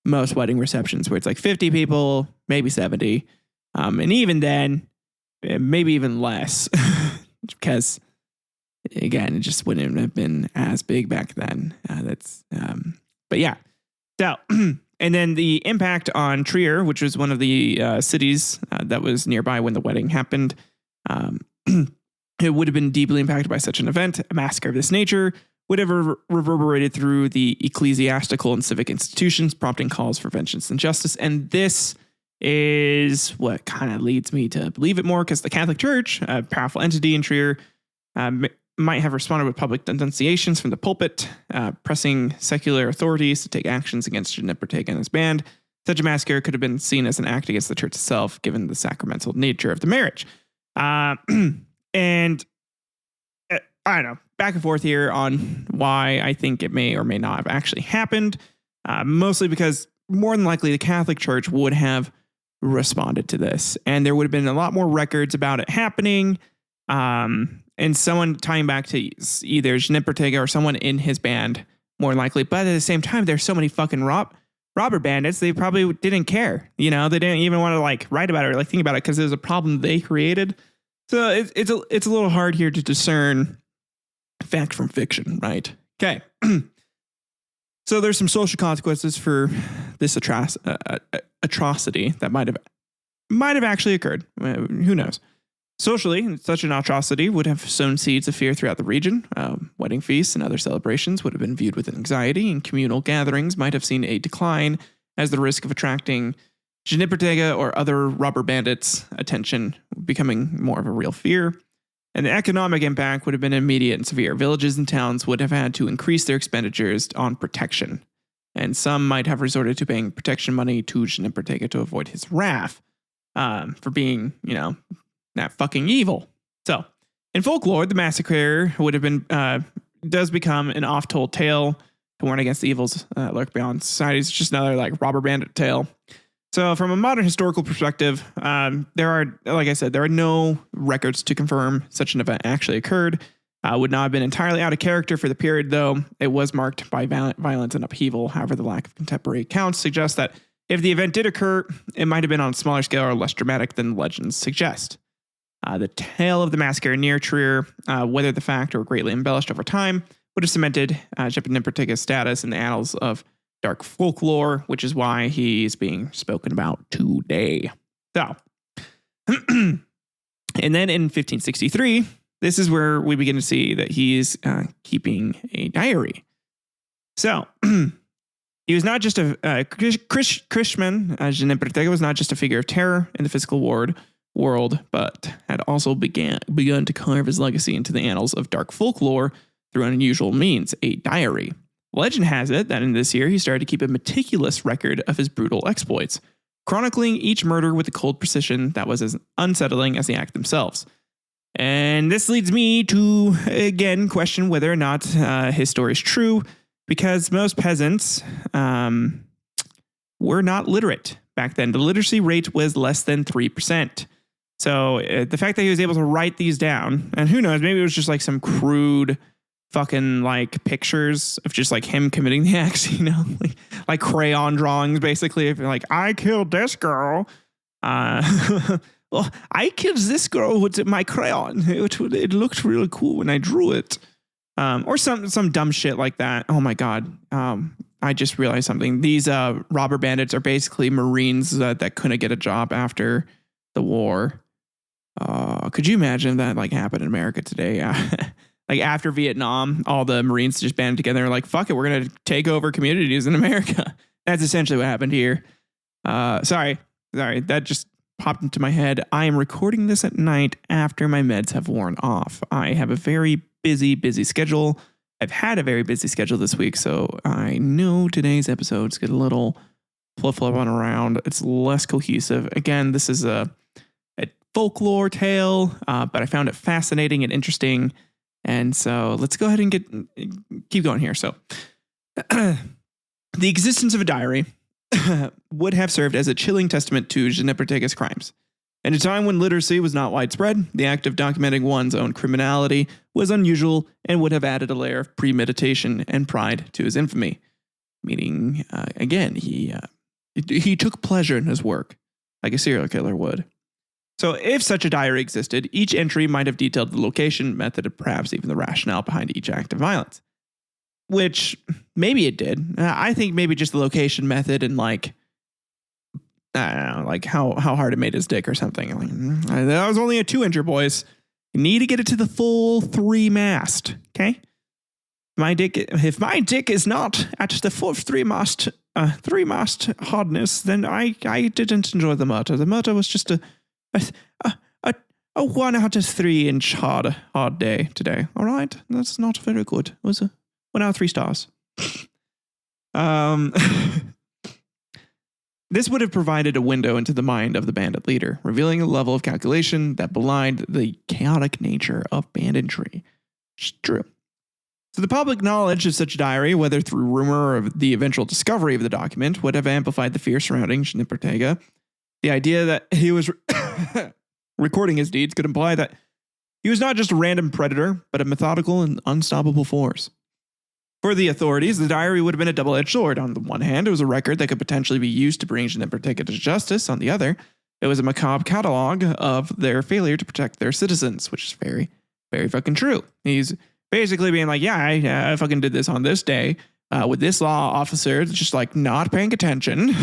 most wedding receptions where it's like 50 people, maybe 70. And even then, maybe even less because, again, it just wouldn't have been as big back then. But yeah. So, and then the impact on Trier, which was one of the cities that was nearby when the wedding happened, it would have been deeply impacted by such an event. A massacre of this nature would have reverberated through the ecclesiastical and civic institutions, prompting calls for vengeance and justice. And this is what kind of leads me to believe it more, because the Catholic Church, a powerful entity in Trier, might have responded with public denunciations from the pulpit, pressing secular authorities to take actions against Genipperteinga and his band. Such a massacre could have been seen as an act against the church itself, given the sacramental nature of the marriage. And I don't know, back and forth here on why I think it may or may not have actually happened. Mostly because more than likely the Catholic Church would have responded to this, and there would have been a lot more records about it happening. And someone tying back to either Genipperteinga or someone in his band, more than likely. But at the same time, there's so many fucking robber bandits, they probably didn't care. They didn't even want to like write about it or like think about it because it was a problem they created. So it's a little hard here to discern fact from fiction, right? Okay. So there's some social consequences for this atrocity that might have actually occurred. Who knows? Socially, such an atrocity would have sown seeds of fear throughout the region. Wedding feasts and other celebrations would have been viewed with anxiety, and communal gatherings might have seen a decline as the risk of attracting Genipperteinga or other robber bandits' attention becoming more of a real fear. And the economic impact would have been immediate and severe. Villages and towns would have had to increase their expenditures on protection, and some might have resorted to paying protection money to Genipperteinga to avoid his wrath for being, that fucking evil. So, in folklore, the massacre would have been does become an oft-told tale to warn against the evils that lurk beyond society. It's just another like robber bandit tale. So, from a modern historical perspective, there are no records to confirm such an event actually occurred. Would not have been entirely out of character for the period, though. It was marked by violence and upheaval. However, the lack of contemporary accounts suggests that if the event did occur, it might have been on a smaller scale or less dramatic than legends suggest. The tale of the massacre near Trier, whether the fact or greatly embellished over time, would have cemented Genipperteinga's status in the annals of dark folklore, which is why he's being spoken about today. So, and then in 1563, this is where we begin to see that he's keeping a diary. So, he was not just Christman Genipperteinga was not just a figure of terror in the physical world, but had also begun to carve his legacy into the annals of dark folklore through unusual means, a diary. Legend has it that in this year, he started to keep a meticulous record of his brutal exploits, chronicling each murder with a cold precision that was as unsettling as the act themselves. And this leads me to, again, question whether or not his story is true, because most peasants were not literate back then. The literacy rate was less than 3%. So the fact that he was able to write these down, and who knows, maybe it was just like some crude fucking like pictures of just like him committing the acts, like crayon drawings, basically. Like, I killed this girl. Well, I killed this girl with my crayon. It looked really cool when I drew it. Or some dumb shit like that. Oh my God. I just realized something. These robber bandits are basically Marines that couldn't get a job after the war. Could you imagine that like happened in America today? Like after Vietnam, all the Marines just banded together and like, fuck it, we're going to take over communities in America. That's essentially what happened here. Sorry. That just popped into my head. I am recording this at night after my meds have worn off. I have a very busy schedule. I've had a very busy schedule this week, so I know today's episodes get a little flip-flopping around. It's less cohesive. Again, this is a folklore tale, but I found it fascinating and interesting. And so let's go ahead and keep going here. So the existence of a diary would have served as a chilling testament to Genipperteinga's crimes. In a time when literacy was not widespread, the act of documenting one's own criminality was unusual and would have added a layer of premeditation and pride to his infamy. Meaning, again, he took pleasure in his work, like a serial killer would. So if such a diary existed, each entry might have detailed the location, method, and perhaps even the rationale behind each act of violence. Which maybe it did. I think maybe just the location, method, and like, I don't know, like how hard it made his dick or something. Like, that was only a 2-incher, boys. You need to get it to the full 3-mast, okay? If my dick is not at the full 3-mast hardness, then I didn't enjoy the murder. The murder was just a 1 out of 3-inch hard day today. All right, that's not very good. It was a 1 out of 3 stars. This would have provided a window into the mind of the bandit leader, revealing a level of calculation that belied the chaotic nature of banditry. It's true. So the public knowledge of such a diary, whether through rumor or the eventual discovery of the document, would have amplified the fear surrounding Genipperteinga. The idea that he was recording his deeds could imply that he was not just a random predator, but a methodical and unstoppable force. For the authorities, the diary would have been a double-edged sword. On the one hand, it was a record that could potentially be used to bring Genipperteinga to justice. On the other, it was a macabre catalog of their failure to protect their citizens, which is very, very fucking true. He's basically being like, yeah, I fucking did this on this day with this law officer just like not paying attention.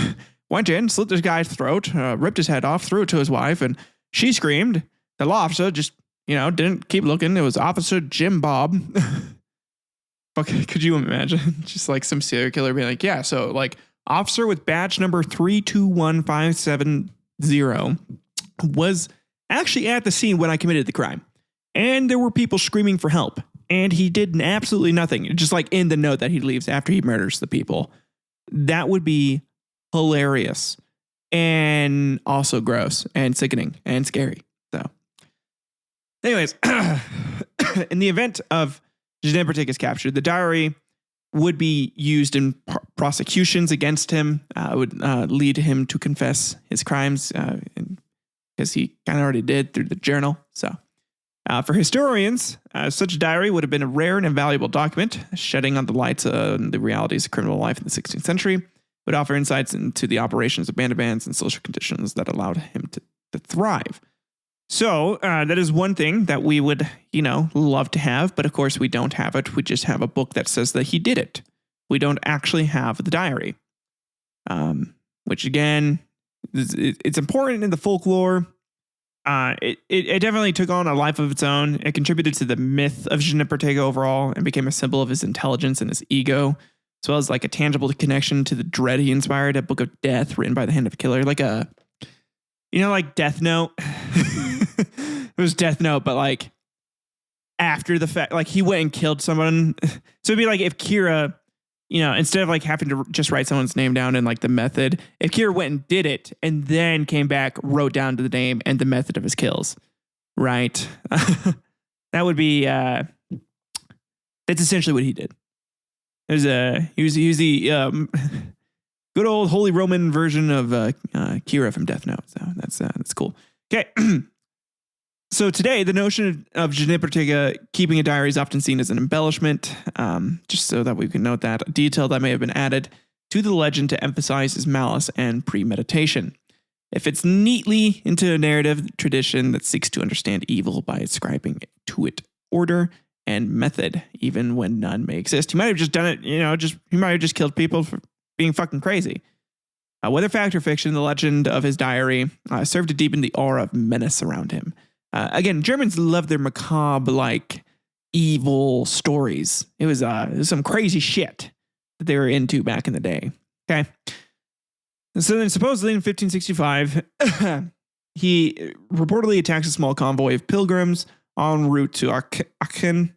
Went in, slit this guy's throat, ripped his head off, threw it to his wife, and she screamed. The law officer just, didn't keep looking. It was Officer Jim Bob. Okay, could you imagine? Just like some serial killer being like, yeah, so like officer with badge number 321570 was actually at the scene when I committed the crime. And there were people screaming for help. And he did absolutely nothing. Just like in the note that he leaves after he murders the people. That would be hilarious. And also gross and sickening and scary. So anyways, in the event of Genipperteinga's capture, the diary would be used in prosecutions against him, would lead him to confess his crimes, because he kind of already did through the journal. So for historians, such a diary would have been a rare and invaluable document, shedding on the light the realities of criminal life in the 16th century. It would offer insights into the operations of bandit bands and social conditions that allowed him to thrive. So that is one thing that we would, love to have. But of course, we don't have it. We just have a book that says that he did it. We don't actually have the diary, which, again, it's important in the folklore. It definitely took on a life of its own. It contributed to the myth of Genipperteinga overall and became a symbol of his intelligence and his ego, as well as like a tangible connection to the dread he inspired. A book of death written by the hand of a killer, like like Death Note. It was Death Note, but like after the fact, like he went and killed someone. So it'd be like if Kira, instead of like having to just write someone's name down and like the method, if Kira went and did it and then came back, wrote down the name and the method of his kills, right? That would be, that's essentially what he did. He was the good old Holy Roman version of Kira from Death Note. So that's cool. Okay. So today, the notion of Genipperteinga keeping a diary is often seen as an embellishment, just so that we can note that, a detail that may have been added to the legend to emphasize his malice and premeditation. It fits neatly into a narrative tradition that seeks to understand evil by ascribing to it order and method, even when none may exist. He might have just done it, he might have just killed people for being fucking crazy. Whether fact or fiction, the legend of his diary served to deepen the aura of menace around him. Again, Germans love their macabre, like, evil stories. It was some crazy shit that they were into back in the day. Okay. So then supposedly in 1565, he reportedly attacks a small convoy of pilgrims en route to Aachen.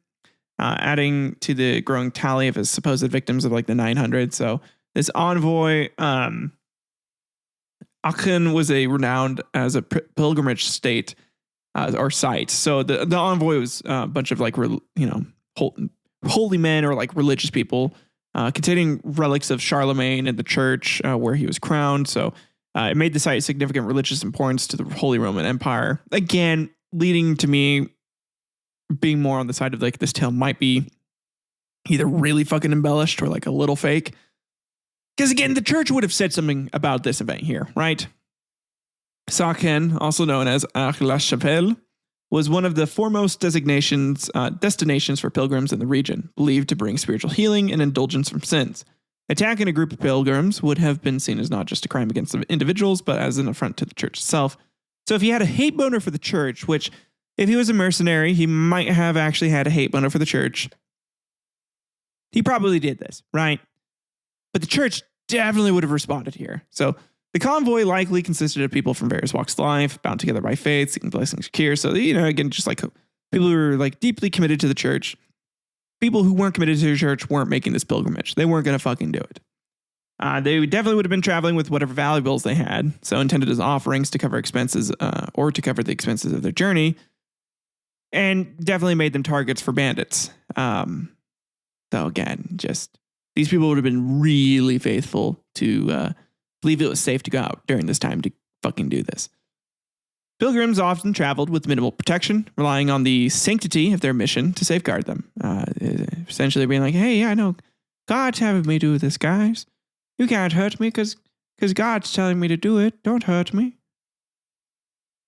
adding to the growing tally of his supposed victims of like the 900. So this envoy, Aachen was a renowned as a pilgrimage state or site. So the envoy was a bunch of like, holy men or like religious people containing relics of Charlemagne and the church where he was crowned. So it made the site significant religious importance to the Holy Roman Empire. Again, leading to me being more on the side of like this tale might be either really fucking embellished or like a little fake. Because again, the church would have said something about this event here, right? Saachen, also known as Aix-la-Chapelle, was one of the foremost destinations for pilgrims in the region, believed to bring spiritual healing and indulgence from sins. Attacking a group of pilgrims would have been seen as not just a crime against individuals, but as an affront to the church itself. So if he had a hate boner for the church, which if he was a mercenary, he might have actually had a hate boner for the church, he probably did this, right? But the church definitely would have responded here. So the convoy likely consisted of people from various walks of life, bound together by faith, seeking blessings and cure. So, again, just like people who were like deeply committed to the church. People who weren't committed to the church weren't making this pilgrimage. They weren't going to fucking do it. They definitely would have been traveling with whatever valuables they had, so intended as offerings to cover expenses or to cover the expenses of their journey, and definitely made them targets for bandits. So again, just these people would have been really faithful to believe it was safe to go out during this time to fucking do this. Pilgrims often traveled with minimal protection, relying on the sanctity of their mission to safeguard them. Essentially being like, hey, I know God's having me do this, guys. You can't hurt me because God's telling me to do it. Don't hurt me.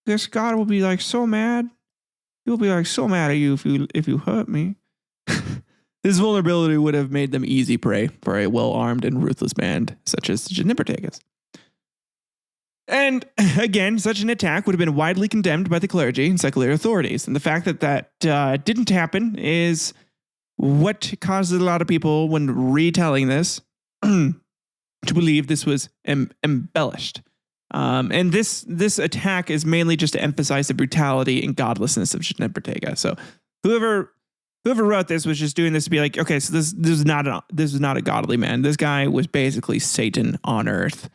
Because God will be like so mad. He'll be like so mad at you if you hurt me. This vulnerability would have made them easy prey for a well-armed and ruthless band such as the Genipperteingas. And again, such an attack would have been widely condemned by the clergy and secular authorities. And the fact that didn't happen is what caused a lot of people, when retelling this, to believe this was embellished. And this attack is mainly just to emphasize the brutality and godlessness of Genipperteinga. So whoever wrote this was just doing this to be like, okay, so this is not a godly man. This guy was basically Satan on earth.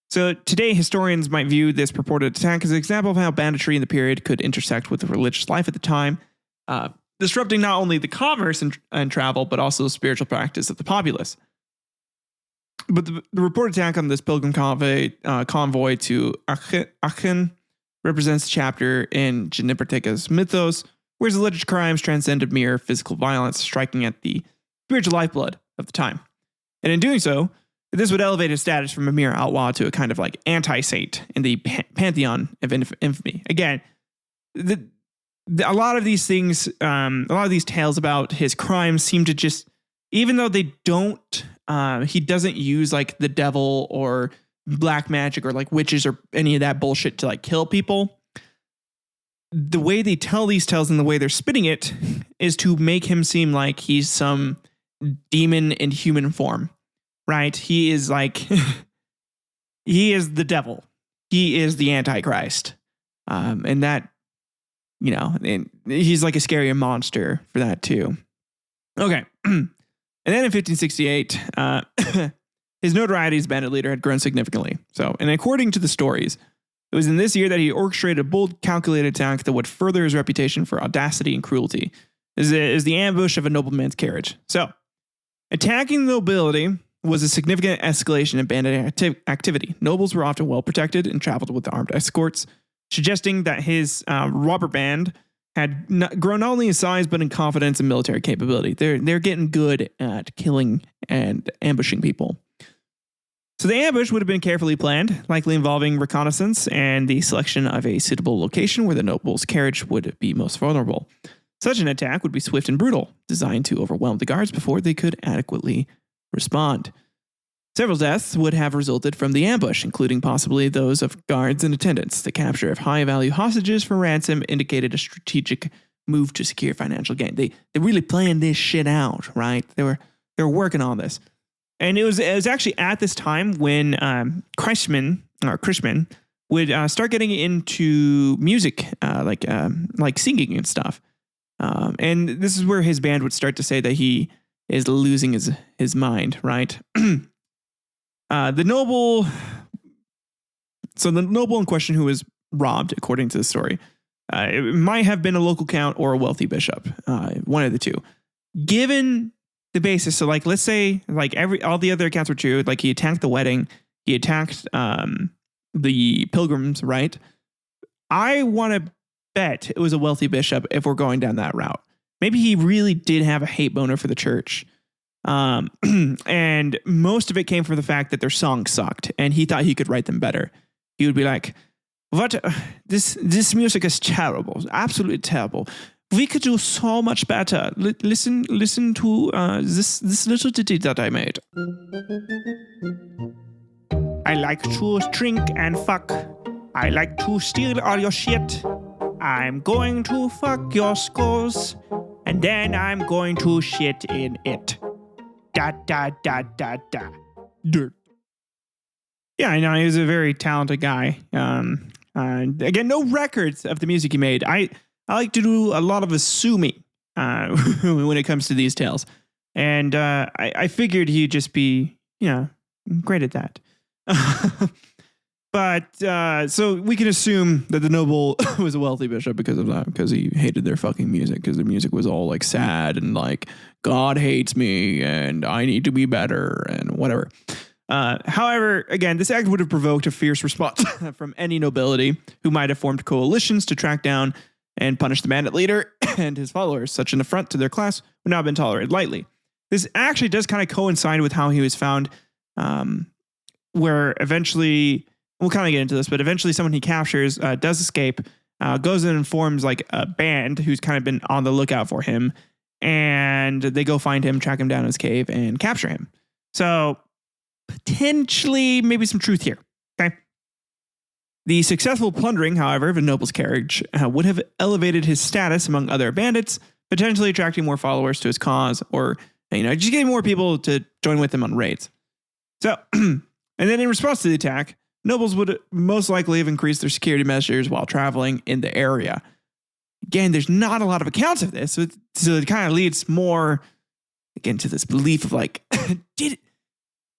So today, historians might view this purported attack as an example of how banditry in the period could intersect with the religious life at the time, disrupting not only the commerce and travel, but also the spiritual practice of the populace. But the reported attack on this pilgrim convoy to Aachen represents a chapter in Genipperteinga's mythos, where his alleged crimes transcended mere physical violence, striking at the spiritual lifeblood of the time. And in doing so, this would elevate his status from a mere outlaw to a kind of like anti-saint in the pantheon of infamy. Again, a lot of these things, a lot of these tales about his crimes seem to just, even though they don't, he doesn't use like the devil or black magic or like witches or any of that bullshit to like kill people. The way they tell these tales and the way they're spitting it is to make him seem like he's some demon in human form. Right? He is like, he is the devil. He is the Antichrist. And that, and he's like a scary monster for that too. Okay. And then in 1568, his notoriety as bandit leader had grown significantly. So, and according to the stories, it was in this year that he orchestrated a bold, calculated attack that would further his reputation for audacity and cruelty. Is the ambush of a nobleman's carriage. So, attacking the nobility was a significant escalation in bandit activity. Nobles were often well protected and traveled with armed escorts, suggesting that his robber band had grown not only in size but in confidence and military capability. They're getting good at killing and ambushing people. So the ambush would have been carefully planned, likely involving reconnaissance and the selection of a suitable location where the noble's carriage would be most vulnerable. Such an attack would be swift and brutal, designed to overwhelm the guards before they could adequately respond. Several deaths would have resulted from the ambush, including possibly those of guards and attendants. The capture of high-value hostages for ransom indicated a strategic move to secure financial gain. They really planned this shit out, right? They were working on this, and it was actually at this time when Christman would start getting into music, like singing and stuff. And this is where his band would start to say that he is losing his mind, right? The noble in question who was robbed, according to the story, it might have been a local count or a wealthy bishop, one of the two. Given the basis, so like let's say like all the other accounts were true, like he attacked the wedding, he attacked the pilgrims, right? I want to bet it was a wealthy bishop if we're going down that route. Maybe he really did have a hate boner for the church. And most of it came from the fact that their songs sucked and he thought he could write them better. He would be like, "What? This music is terrible, absolutely terrible. We could do so much better. Listen to this little ditty that I made. I like to drink and fuck. I like to steal all your shit. I'm going to fuck your skulls, and then I'm going to shit in it. Da da da da da." Dirt. Yeah, I know he was a very talented guy. Again, no records of the music he made. I like to do a lot of assuming when it comes to these tales, and I figured he'd just be great at that. But so we can assume that the noble was a wealthy bishop because of that, because he hated their fucking music, because the music was all like sad and like God hates me and I need to be better and whatever. However, again, this act would have provoked a fierce response from any nobility who might have formed coalitions to track down and punish the bandit leader and his followers. Such an affront to their class would not have been tolerated lightly. This actually does kind of coincide with how he was found, where eventually, we'll kind of get into this, but eventually someone he captures does escape, goes and informs like a band who's kind of been on the lookout for him, and they go find him, track him down in his cave, and capture him. So potentially maybe some truth here. Okay. The successful plundering, however, of a noble's carriage would have elevated his status among other bandits, potentially attracting more followers to his cause, or just getting more people to join with him on raids. So, and then in response to the attack, nobles would most likely have increased their security measures while traveling in the area. Again, there's not a lot of accounts of this, so it kind of leads more again to this belief of like, did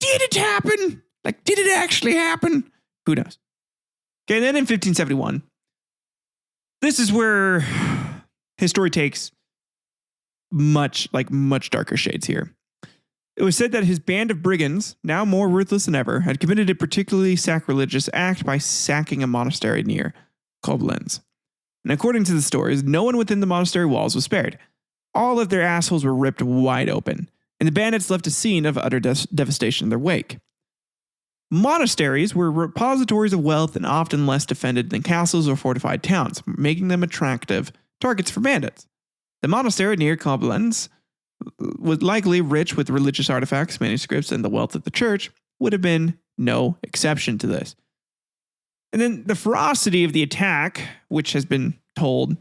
it happen? Like, did it actually happen? Who knows? Okay, and then in 1571, this is where his story takes much darker shades here. It was said that his band of brigands, now more ruthless than ever, had committed a particularly sacrilegious act by sacking a monastery near Koblenz. And according to the stories, no one within the monastery walls was spared. All of their assholes were ripped wide open, and the bandits left a scene of utter devastation in their wake. Monasteries were repositories of wealth and often less defended than castles or fortified towns, making them attractive targets for bandits. The monastery near Koblenz was likely rich with religious artifacts, manuscripts, and the wealth of the church would have been no exception to this. And then the ferocity of the attack, which has been told,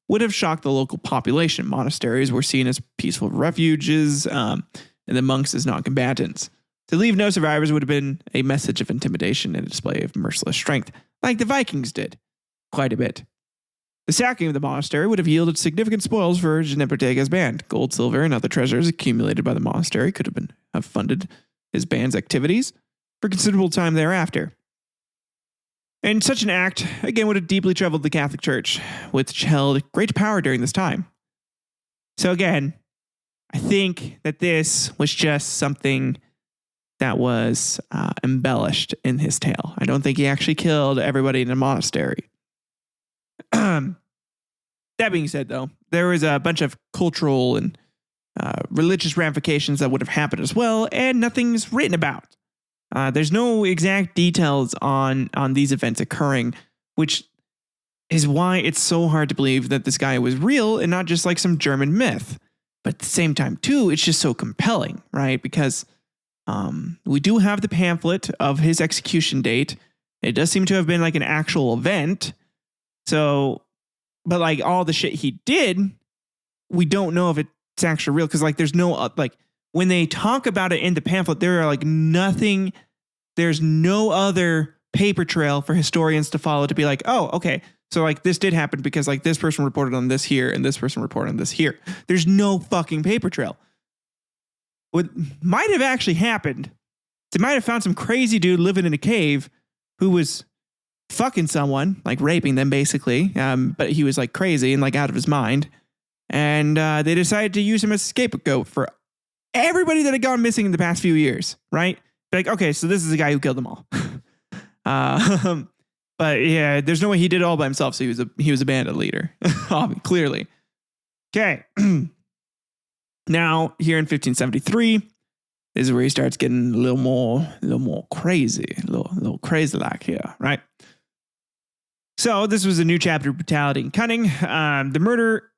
would have shocked the local population. Monasteries were seen as peaceful refuges, and the monks as non-combatants. To leave no survivors would have been a message of intimidation and a display of merciless strength, like the Vikings did quite a bit. The sacking of the monastery would have yielded significant spoils for Genipperteinga's band. Gold, silver, and other treasures accumulated by the monastery could have funded his band's activities for considerable time thereafter. And such an act, again, would have deeply troubled the Catholic Church, which held great power during this time. So again, I think that this was just something that was embellished in his tale. I don't think he actually killed everybody in the monastery. That being said, though, there was a bunch of cultural and religious ramifications that would have happened as well, and nothing's written about. There's no exact details on these events occurring, which is why it's so hard to believe that this guy was real and not just like some German myth. But at the same time, too, it's just so compelling, right? Because we do have the pamphlet of his execution date. It does seem to have been like an actual event. So, but like all the shit he did, we don't know if it's actually real. Because like there's no, like when they talk about it in the pamphlet, there are like nothing, there's no other paper trail for historians to follow to be like, oh, okay, So like this did happen because like this person reported on this here and this person reported on this here. There's no fucking paper trail. What might have actually happened, they might have found some crazy dude living in a cave who was fucking someone, like raping them basically. But he was like crazy and like out of his mind. And they decided to use him as a scapegoat for everybody that had gone missing in the past few years, right? Like, okay, so this is the guy who killed them all. But yeah, there's no way he did it all by himself. So he was a bandit leader, clearly. Okay. Now here in 1573, this is where he starts getting a little more crazy, a little crazy like here, right? So this was a new chapter of brutality and cunning. The murder,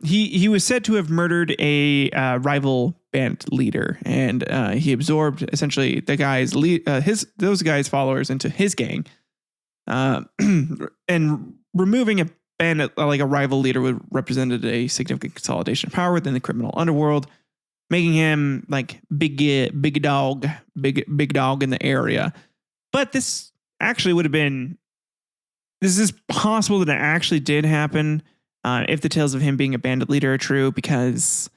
he was said to have murdered a rival band leader, and he absorbed essentially the guy's those guys' followers into his gang, and removing a bandit like a rival leader would represented a significant consolidation of power within the criminal underworld, making him like big dog in the area. But this actually would have been. This is possible that it actually did happen if the tales of him being a bandit leader are true, because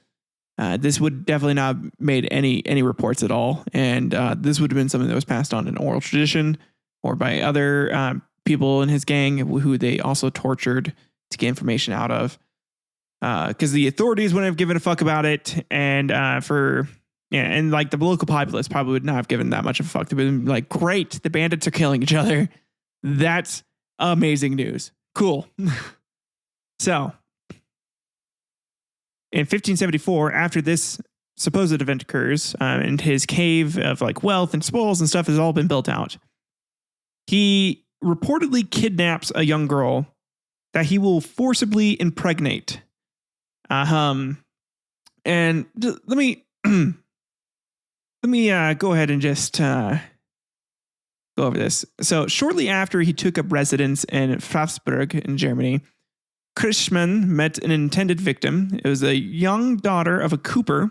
this would definitely not have made any reports at all. And this would have been something that was passed on in oral tradition or by other people in his gang who they also tortured to get information out of. Because the authorities wouldn't have given a fuck about it. And and like the local populace probably would not have given that much of a fuck. They'd been like, great, the bandits are killing each other. That's amazing news. Cool. So, in 1574, after this supposed event occurs, and his cave of like wealth and spoils and stuff has all been built out, he reportedly kidnaps a young girl that he will forcibly impregnate. And let me go ahead and just go over this. So shortly after he took up residence in Frapsburg in Germany, Christman met an intended victim. It was a young daughter of a cooper.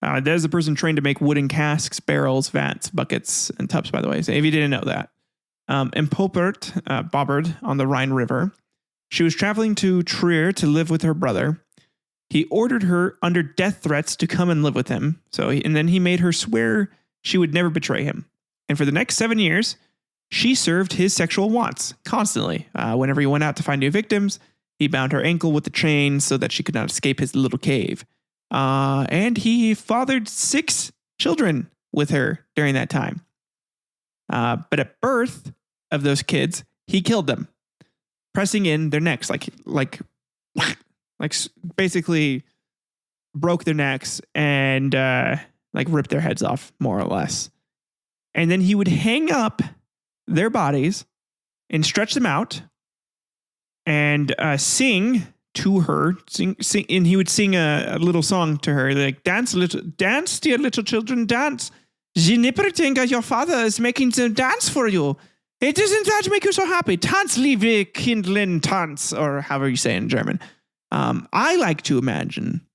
That is a person trained to make wooden casks, barrels, vats, buckets, and tubs, by the way. So if you didn't know that. And Bobbard on the Rhine River. She was traveling to Trier to live with her brother. He ordered her under death threats to come and live with him. And then he made her swear she would never betray him. And for the next 7 years, she served his sexual wants constantly. Whenever he went out to find new victims, he bound her ankle with a chain so that she could not escape his little cave. And he fathered 6 children with her during that time. But at birth of those kids, he killed them, pressing in their necks, like basically broke their necks and like ripped their heads off, more or less. And then he would hang up their bodies and stretch them out and sing to her. Sing, and he would sing a little song to her, like, dance, dear little children, dance. Genipperteinga, your father is making them dance for you. It doesn't that make you so happy? Tanz, liebe Kindlein, tanz, or however you say it in German. I like to imagine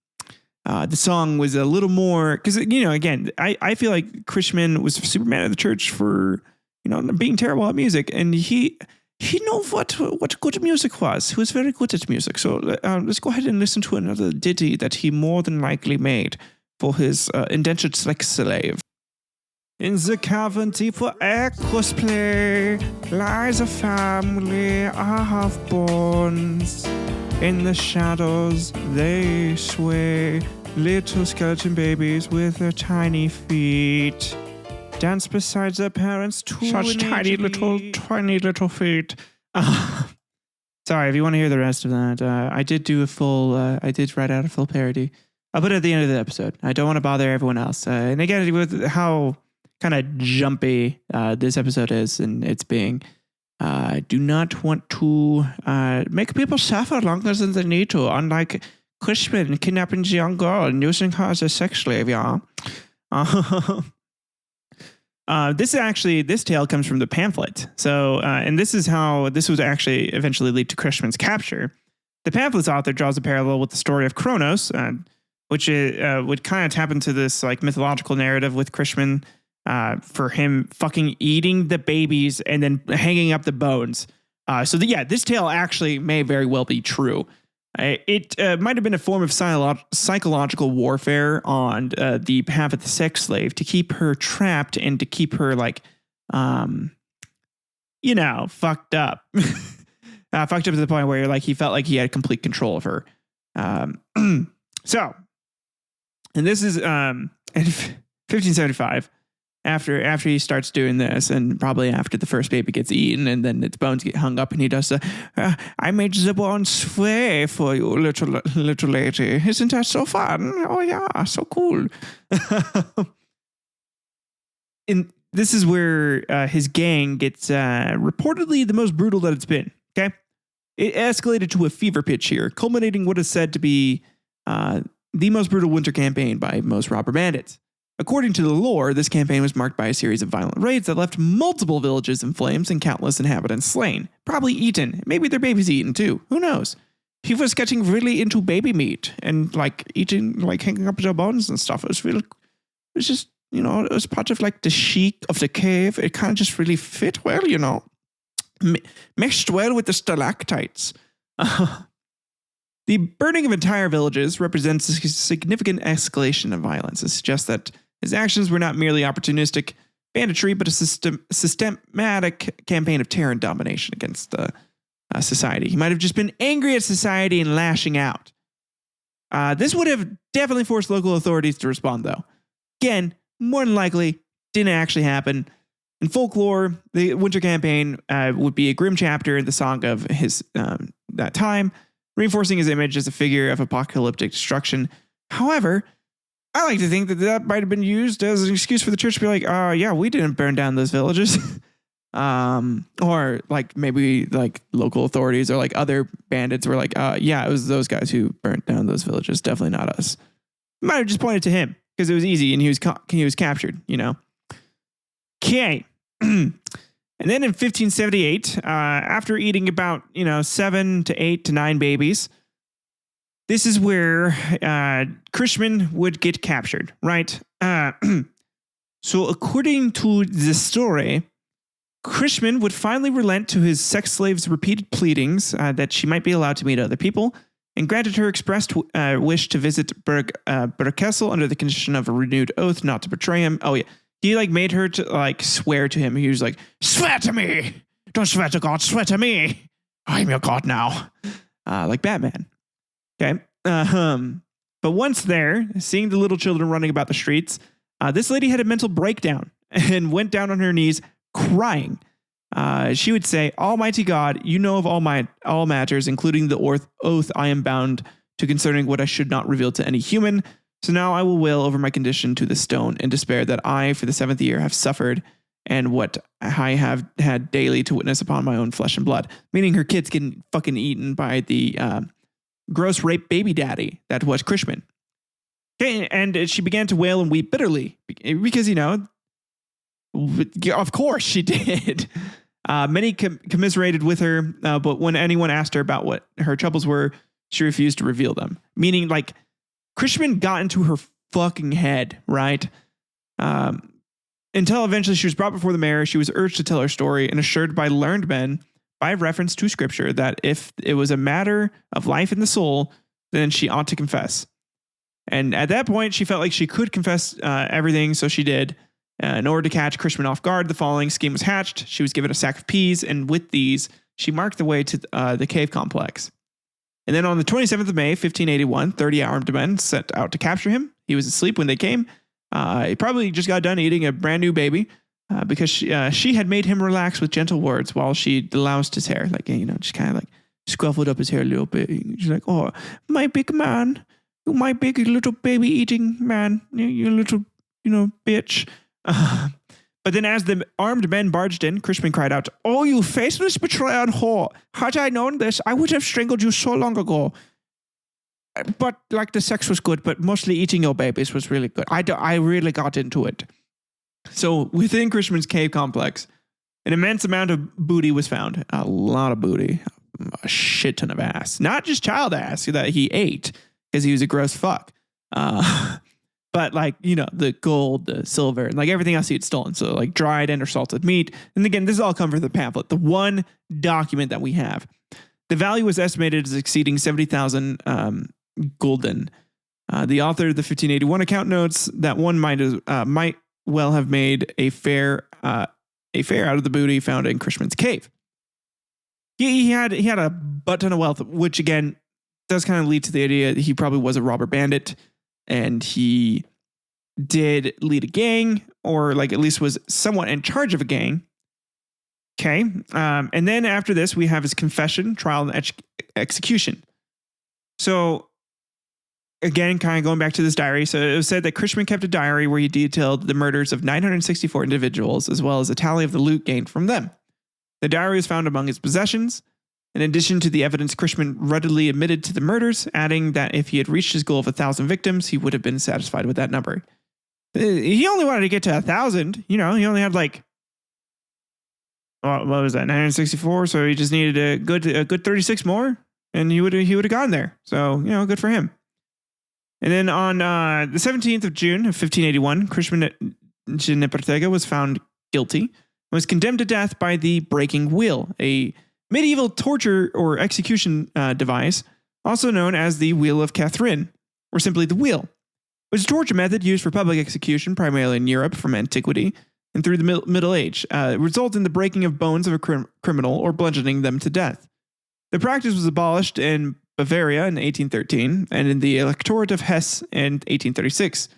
the song was a little more, because, again, I feel like Christman was super mad at the church for, being terrible at music. And he knew what good music was. He was very good at music. So let's go ahead and listen to another ditty that he more than likely made for his indentured sex slave. In the cavern deep where echoes play lies a family I have bones. In the shadows they sway, little skeleton babies with their tiny feet. Dance beside their parents too. Such tiny little feet. Sorry, if you want to hear the rest of that, I did write out a full parody. I'll put it at the end of the episode. I don't want to bother everyone else. And again, with how kind of jumpy this episode is and it's being, I do not want to make people suffer longer than they need to, unlike Christman kidnapping the young girl and using her as a sex slave, yeah. This tale comes from the pamphlet. So, and this is how this was actually eventually lead to Christman's capture. The pamphlet's author draws a parallel with the story of Kronos, which would kind of tap into this like mythological narrative with Christman, for him fucking eating the babies and then hanging up the bones. This tale actually may very well be true. It might have been a form of psychological warfare on the behalf of the sex slave to keep her trapped and to keep her fucked up. Fucked up to the point where he felt like he had complete control of her. And this is in 1575. After he starts doing this, and probably after the first baby gets eaten, and then its bones get hung up, and he does I made the bones sway for you, little lady. Isn't that so fun? Oh yeah, so cool. And this is where his gang gets reportedly the most brutal that it's been. Okay, it escalated to a fever pitch here, culminating what is said to be the most brutal winter campaign by most robber bandits. According to the lore, this campaign was marked by a series of violent raids that left multiple villages in flames and countless inhabitants slain, probably eaten. Maybe their babies eaten too. Who knows? He was getting really into baby meat and eating, hanging up their bones and stuff. It was just, it was part of the chic of the cave. It kind of just really fit well, meshed well with the stalactites. The burning of entire villages represents a significant escalation of violence. It suggests that his actions were not merely opportunistic banditry, but a systematic campaign of terror and domination against society. He might have just been angry at society and lashing out. This would have definitely forced local authorities to respond, though. Again, more than likely, didn't actually happen. In folklore, the winter campaign would be a grim chapter in the song of his that time, reinforcing his image as a figure of apocalyptic destruction. However, I like to think that might have been used as an excuse for the church to be like, we didn't burn down those villages. Or maybe local authorities or other bandits were like, it was those guys who burnt down those villages. Definitely not us. Might have just pointed to him because it was easy and he was captured, Okay. And then in 1578, after eating about, 7 to 8 to 9 babies, this is where Christman would get captured, right? So according to the story, Christman would finally relent to his sex slave's repeated pleadings that she might be allowed to meet other people, and granted her expressed wish to visit Berkessel under the condition of a renewed oath not to betray him. Oh yeah, he made her to swear to him. He was like, "Swear to me! Don't swear to God, swear to me! I'm your God now." Like Batman. Okay. But once there, seeing the little children running about the streets, this lady had a mental breakdown and went down on her knees crying. She would say, "Almighty God, you know of all matters, including the oath I am bound to concerning what I should not reveal to any human. So now I will wail over my condition to the stone in despair that I, for the 7th year, have suffered and what I have had daily to witness upon my own flesh and blood." Meaning her kids getting fucking eaten by the gross rape baby daddy that was Christman. Okay, and she began to wail and weep bitterly because, of course she did. Many commiserated with her, but when anyone asked her about what her troubles were, she refused to reveal them. Meaning, Christman got into her fucking head, right? Until eventually she was brought before the mayor. She was urged to tell her story and assured by learned men, by reference to scripture, that if it was a matter of life and the soul, then she ought to confess. And at that point, she felt like she could confess everything, so she did. In order to catch Christman off guard, the following scheme was hatched. She was given a sack of peas, and with these, she marked the way to the cave complex. And then on the 27th of May, 1581, 30 armed men set out to capture him. He was asleep when they came. He probably just got done eating a brand new baby because she had made him relax with gentle words while she deloused his hair. Just kind of scruffled up his hair a little bit. She's like, "Oh, my big man, my big little baby eating man, you little, bitch." But then as the armed men barged in, Christman cried out, "Oh, you faithless betrayer and whore! Had I known this, I would have strangled you so long ago. But the sex was good, but mostly eating your babies was really good. I really got into it." So within Christman's cave complex, an immense amount of booty was found. A lot of booty. A shit ton of ass. Not just child ass that he ate because he was a gross fuck. but like, the gold, the silver, and like everything else he had stolen. So like dried and or salted meat. And again, this is all come from the pamphlet, the one document that we have. The value was estimated as exceeding 70,000 gulden. The author of the 1581 account notes that one might well have made a fair out of the booty found in Christman's cave. He had a butt ton of wealth, which again does kind of lead to the idea that he probably was a robber bandit, and he did lead a gang, or like at least was somewhat in charge of a gang. Okay. And then after this, we have his confession, trial, and execution. So again, kind of going back to this diary. So it was said that Christman kept a diary where he detailed the murders of 964 individuals, as well as a tally of the loot gained from them. The diary was found among his possessions. In addition to the evidence, Christman readily admitted to the murders, adding that if he had reached his goal of 1,000 victims, he would have been satisfied with that number. He only wanted to get to 1,000. He only had like, what was that, 964? So he just needed a good 36 more, and he would have gone there. So, good for him. And then on the 17th of June of 1581, Christman Genipperteinga was found guilty and was condemned to death by the breaking wheel, a medieval torture or execution device, also known as the Wheel of Catherine, or simply the wheel. It was a torture method used for public execution primarily in Europe from antiquity and through the Middle Age. It resulted in the breaking of bones of a criminal or bludgeoning them to death. The practice was abolished in Bavaria in 1813 and in the Electorate of Hesse in 1836.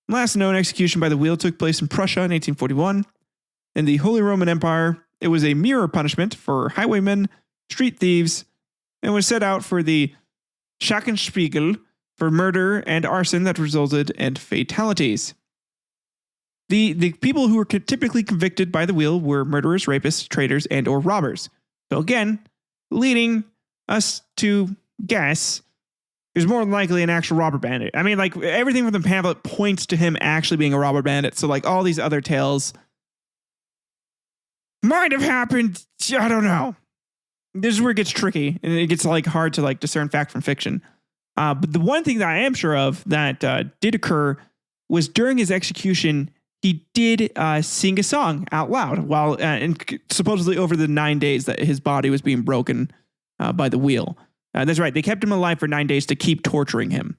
The last known execution by the wheel took place in Prussia in 1841. In the Holy Roman Empire, it was a mirror punishment for highwaymen, street thieves, and was set out for the Schackenspiegel for murder and arson that resulted in fatalities. The people who were typically convicted by the wheel were murderers, rapists, traitors, and or robbers. So again, leading us to guess there's more than likely an actual robber bandit. I mean, like everything from the pamphlet points to him actually being a robber bandit. So like all these other tales might have happened. I don't know. This is where it gets tricky and it gets like hard to like discern fact from fiction. But the one thing that I am sure of that did occur was during his execution, he did sing a song out loud while and supposedly over the 9 days that his body was being broken by the wheel. That's right. They kept him alive for 9 days to keep torturing him.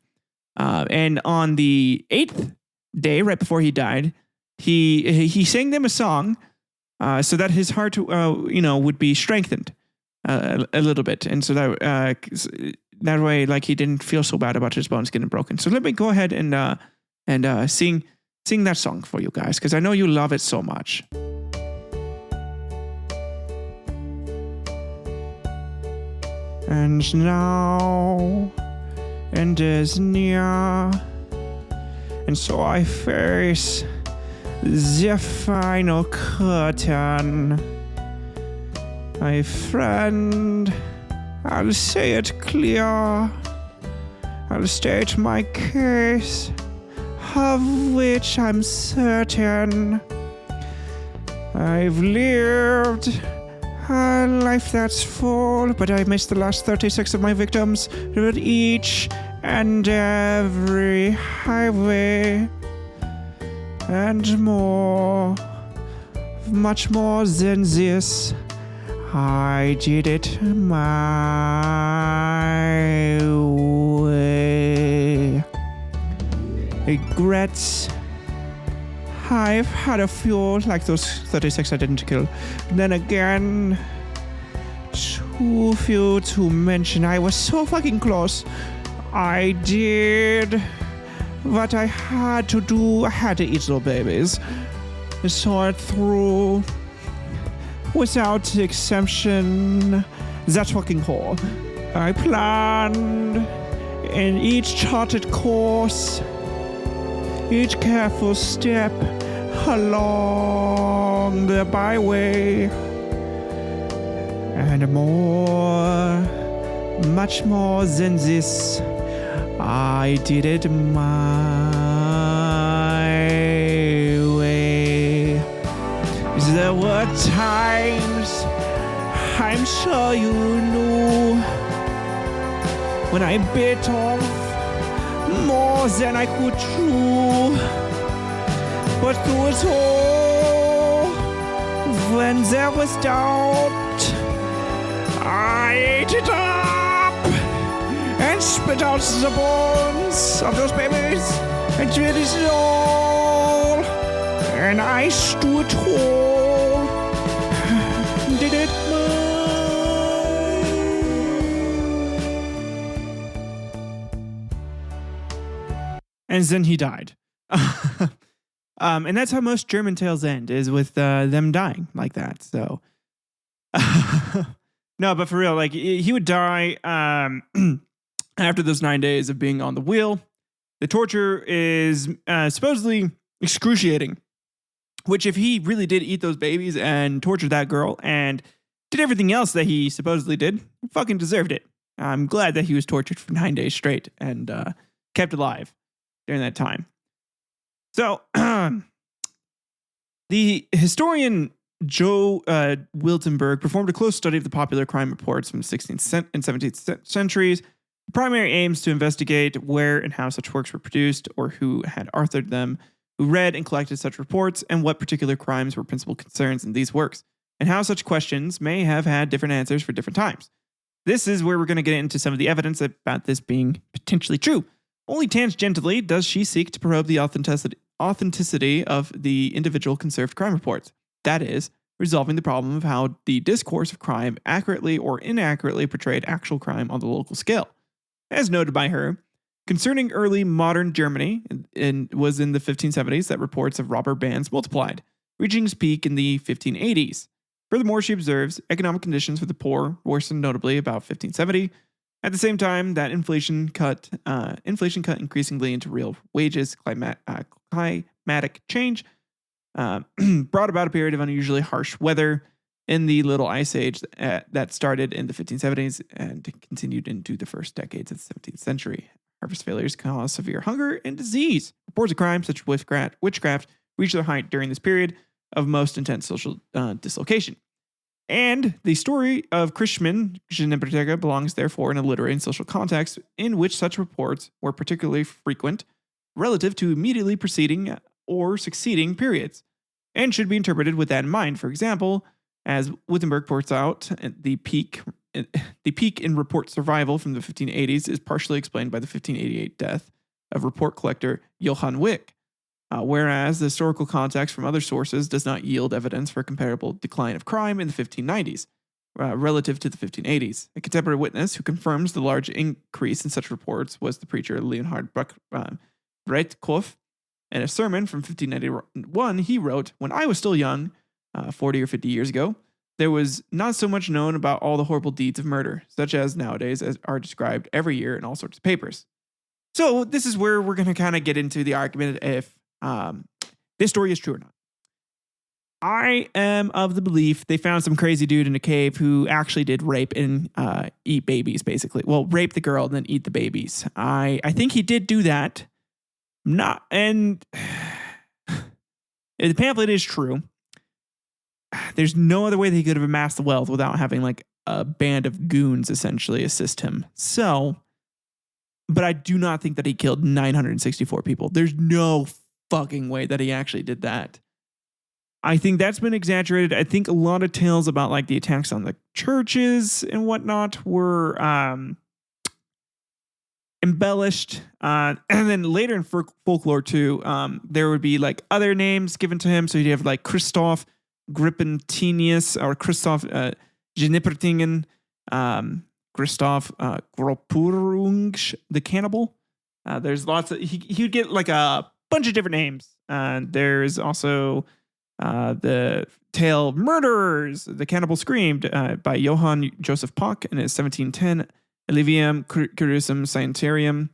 And on the 8th day, right before he died, he sang them a song so that his heart, would be strengthened a little bit. And so that way, like he didn't feel so bad about his bones getting broken. So let me go ahead and sing that song for you guys, because I know you love it so much. And now, and is near, and so I face the final curtain. My friend, I'll say it clear, I'll state my case, of which I'm certain. I've lived a life that's full, but I missed the last 36 of my victims at each and every highway. And more, much more than this, I did it my way. Regrets, I've had a few, like those 36 I didn't kill. Then again, too few to mention. I was so fucking close. I did what I had to do. I had to eat little babies. I saw it through without exemption. That fucking whore. I planned in each charted course, each careful step along the byway, and more, much more than this, I did it my way. There were times, I'm sure you knew, when I bit off more more than I could chew. But through it all, when there was doubt, I ate it up and spit out the bones of those babies and did it all. And I stood tall, did it and then he died. And that's how most German tales end, is with them dying like that. So, no, but for real, like he would die after those 9 days of being on the wheel. The torture is supposedly excruciating, which if he really did eat those babies and tortured that girl and did everything else that he supposedly did, he fucking deserved it. I'm glad that he was tortured for 9 days straight and kept alive during that time. So, the historian Joe Wiltenberg performed a close study of the popular crime reports from the 16th and 17th centuries. The primary aims to investigate where and how such works were produced, or who had authored them, who read and collected such reports, and what particular crimes were principal concerns in these works, and how such questions may have had different answers for different times. This is where we're going to get into some of the evidence about this being potentially true. Only tangentially does she seek to probe the authenticity of the individual conserved crime reports. That is, resolving the problem of how the discourse of crime accurately or inaccurately portrayed actual crime on the local scale. As noted by her, concerning early modern Germany, was in the 1570s that reports of robber bands multiplied, reaching its peak in the 1580s. Furthermore, she observes economic conditions for the poor worsened notably about 1570. At the same time, that inflation cut increasingly into real wages. Climatic change brought about a period of unusually harsh weather in the Little Ice Age that started in the 1570s and continued into the first decades of the 17th century. Harvest failures caused severe hunger and disease. Reports of crime such as witchcraft reached their height during this period of most intense social dislocation. And the story of Christman Genipperteinga belongs, therefore, in a literary and social context in which such reports were particularly frequent relative to immediately preceding or succeeding periods, and should be interpreted with that in mind. For example, as Wittenberg points out, the peak in report survival from the 1580s is partially explained by the 1588 death of report collector Johann Wick. Whereas the historical context from other sources does not yield evidence for a comparable decline of crime in the 1590s relative to the 1580s. A contemporary witness who confirms the large increase in such reports was the preacher Leonhard Breitkopf. In a sermon from 1591, he wrote, "When I was still young, 40 or 50 years ago, there was not so much known about all the horrible deeds of murder, such as nowadays are described every year in all sorts of papers." So this is where we're going to kind of get into the argument if this story is true or not. I am of the belief they found some crazy dude in a cave who actually did rape and eat babies, basically. Well, rape the girl and then eat the babies. I think he did do that. The pamphlet is true. There's no other way that he could have amassed the wealth without having like a band of goons essentially assist him. So, but I do not think that he killed 964 people. There's no fucking way that he actually did that. I think that's been exaggerated. I think a lot of tales about like the attacks on the churches and whatnot were embellished. And then later in folklore too, there would be like other names given to him. So you'd have like Christoph Grippentinius or Christoph Genipperteinga, Christoph Gropurung, the cannibal. There's lots of, he'd get like a bunch of different names. There's also the tale Murderers, The Cannibal Screamed by Johann Joseph Pock in his 1710 Elivium Gruesome Scientiarum,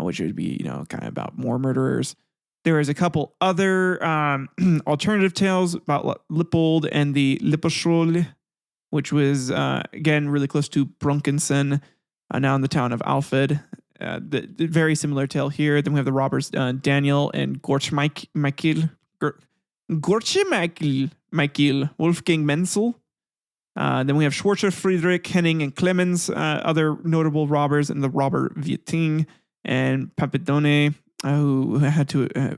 which would be, kind of about more murderers. There is a couple other alternative tales about Lippold and the Lipposchule, which was, again, really close to Brunkensen, now in the town of Alfred. The very similar tale here. Then we have the robbers Daniel and Gorchmichael, Wolfgang Menzel. Then we have Schwarzer, Friedrich, Henning, and Clemens, other notable robbers, and the robber Vieting, and Papidone, who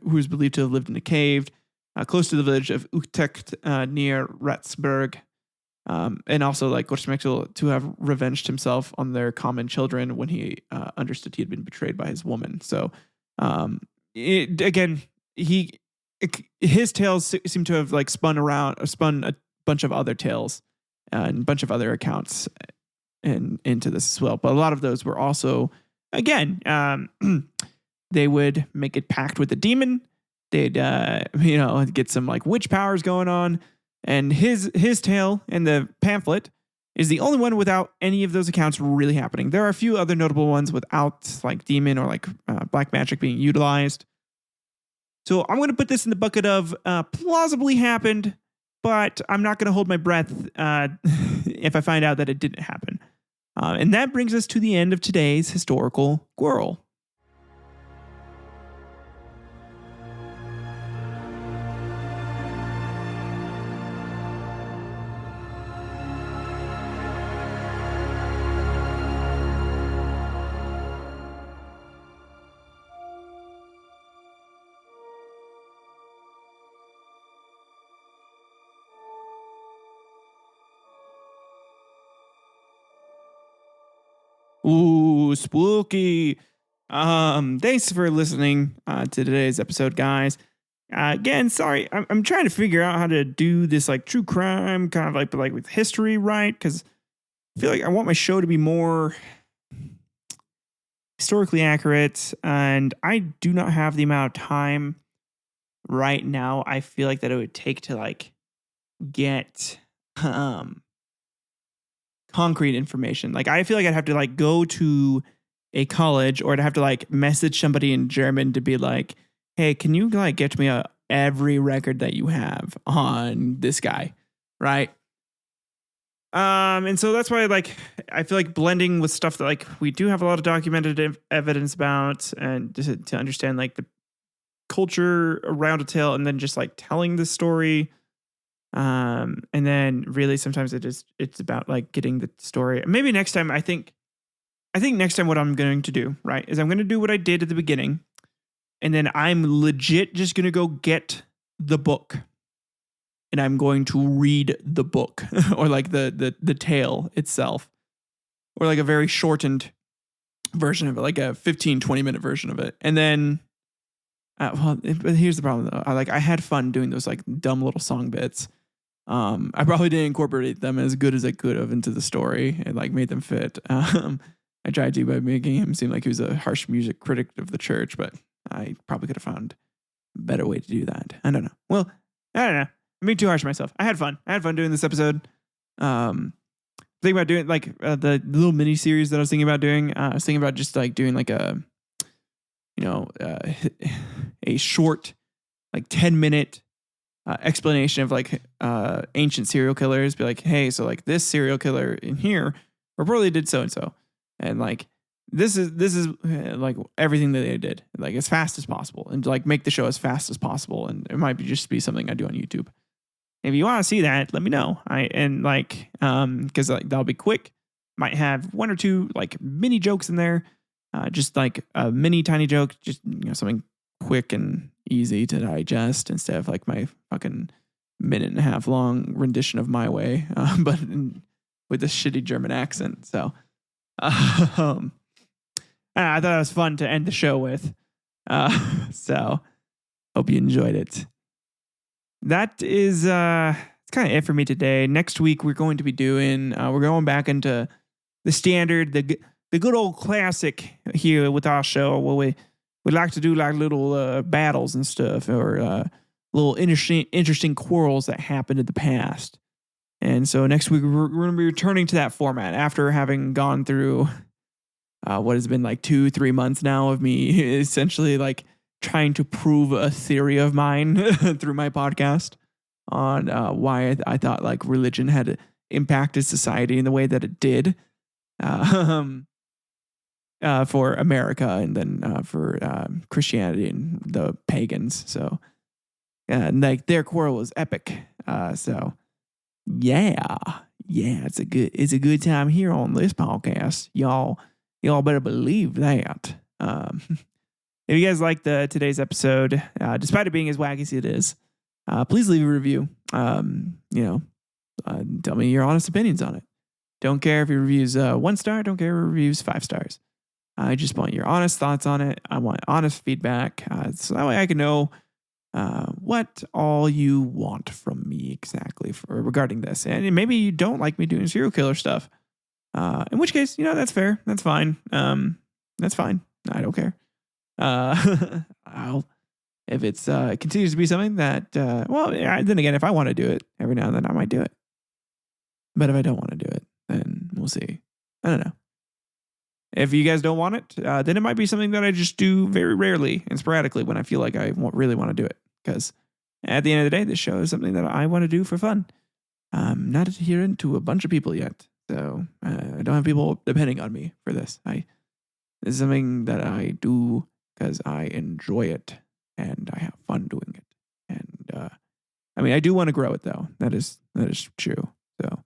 was believed to have lived in a cave close to the village of Utrecht near Ratsburg. And also like Gorsmechel to have revenged himself on their common children when he understood he had been betrayed by his woman. So his tales seem to have like spun a bunch of other tales and a bunch of other accounts into this as well. But a lot of those were also, again, they would make a pact with the demon. They'd get some like witch powers going on. And his tale in the pamphlet is the only one without any of those accounts really happening. There are a few other notable ones without like demon or like black magic being utilized. So I'm going to put this in the bucket of plausibly happened, but I'm not going to hold my breath if I find out that it didn't happen. And that brings us to the end of today's historical Quarrel. Ooh, spooky. Thanks for listening to today's episode, guys. Again, sorry, I'm trying to figure out how to do this like true crime kind of like with history, right? Because I feel like I want my show to be more historically accurate, and I do not have the amount of time right now. I feel like that it would take to like get concrete information. Like I feel like I'd have to like go to a college, or I'd have to like message somebody in German to be like, hey, can you like get me every record that you have on this guy, right? And so that's why like I feel like blending with stuff that like we do have a lot of documented evidence about, and to understand like the culture around a tale, and then just like telling the story. And then really sometimes it's about like getting the story. Maybe next time, I think next time what I'm going to do, right, is I'm going to do what I did at the beginning, and then I'm legit just going to go get the book, and I'm going to read the book or like the tale itself, or like a very shortened version of it, like a 15-20 minute version of it. And then but here's the problem though. I had fun doing those like dumb little song bits. I probably didn't incorporate them as good as I could have into the story and like made them fit. I tried to by making him seem like he was a harsh music critic of the church, but I probably could have found a better way to do that. I don't know. Well, I don't know. I'm being too harsh on myself. I had fun doing this episode. Thinking about doing like the little mini series that I was thinking about doing. I was thinking about just like doing like a short, like 10-minute explanation of like ancient serial killers. Be like, hey, so like this serial killer in here reportedly did so and so, and like this is like everything that they did, like as fast as possible, and like make the show as fast as possible. And it might be something I do on YouTube. If you want to see that, let me know. Because like that'll be quick. Might have one or two like mini jokes in there, just like a mini tiny joke, just something quick and easy to digest instead of like my fucking minute and a half long rendition of My Way, but with this shitty German accent. So I thought it was fun to end the show with. So hope you enjoyed it. That is it's kind of it for me today. Next week we're going to be doing we're going back into the standard, the good old classic here with our show, where we like to do like little battles and stuff, or little interesting quarrels that happened in the past. And so next week we're going to be returning to that format after having gone through what has been like 2-3 months now of me essentially like trying to prove a theory of mine through my podcast on why I thought like religion had impacted society in the way that it did for America, and then for Christianity and the pagans. So like their quarrel was epic. So yeah, it's a good time here on this podcast. Y'all better believe that. If you guys liked today's episode, despite it being as wacky as it is, please leave a review. Tell me your honest opinions on it. Don't care if your review's 1 star. Don't care if your review's 5 stars. I just want your honest thoughts on it. I want honest feedback. So that way I can know what all you want from me exactly regarding this. And maybe you don't like me doing serial killer stuff. In which case, that's fair. That's fine. That's fine. I don't care. If it continues to be something that, then again, if I want to do it every now and then, I might do it. But if I don't want to do it, then we'll see. I don't know. If you guys don't want it, then it might be something that I just do very rarely and sporadically when I feel like I really want to do it. Because at the end of the day, this show is something that I want to do for fun. I'm not adherent to a bunch of people yet. So I don't have people depending on me for this. This is something that I do because I enjoy it and I have fun doing it. And I do want to grow it though. That is true. So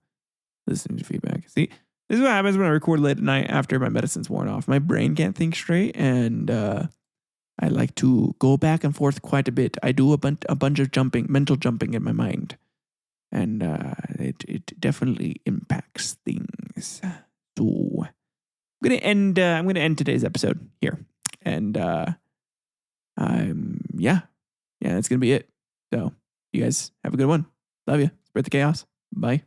listening to feedback. See, this is what happens when I record late at night after my medicine's worn off. My brain can't think straight, and I like to go back and forth quite a bit. I do a bunch of mental jumping in my mind, and it definitely impacts things. So I'm gonna end today's episode here, and that's gonna be it. So you guys have a good one. Love you. Spread the chaos. Bye.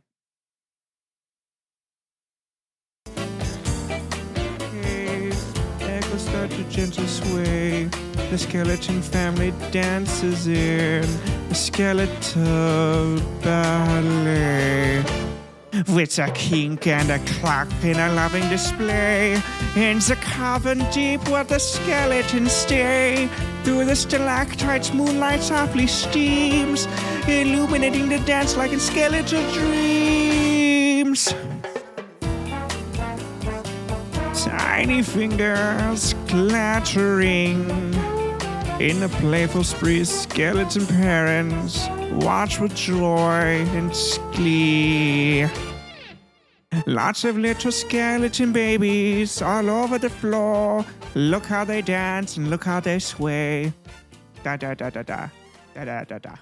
Start to gentle sway. The skeleton family dances in the skeletal ballet. With a kink and a clack in a loving display. In the cavern deep where the skeletons stay. Through the stalactites moonlight softly steams, illuminating the dance like in skeletal dreams. Tiny fingers clattering in a playful spree. Skeleton parents watch with joy and glee. Lots of little skeleton babies all over the floor. Look how they dance and look how they sway. Da da da da da da da da da.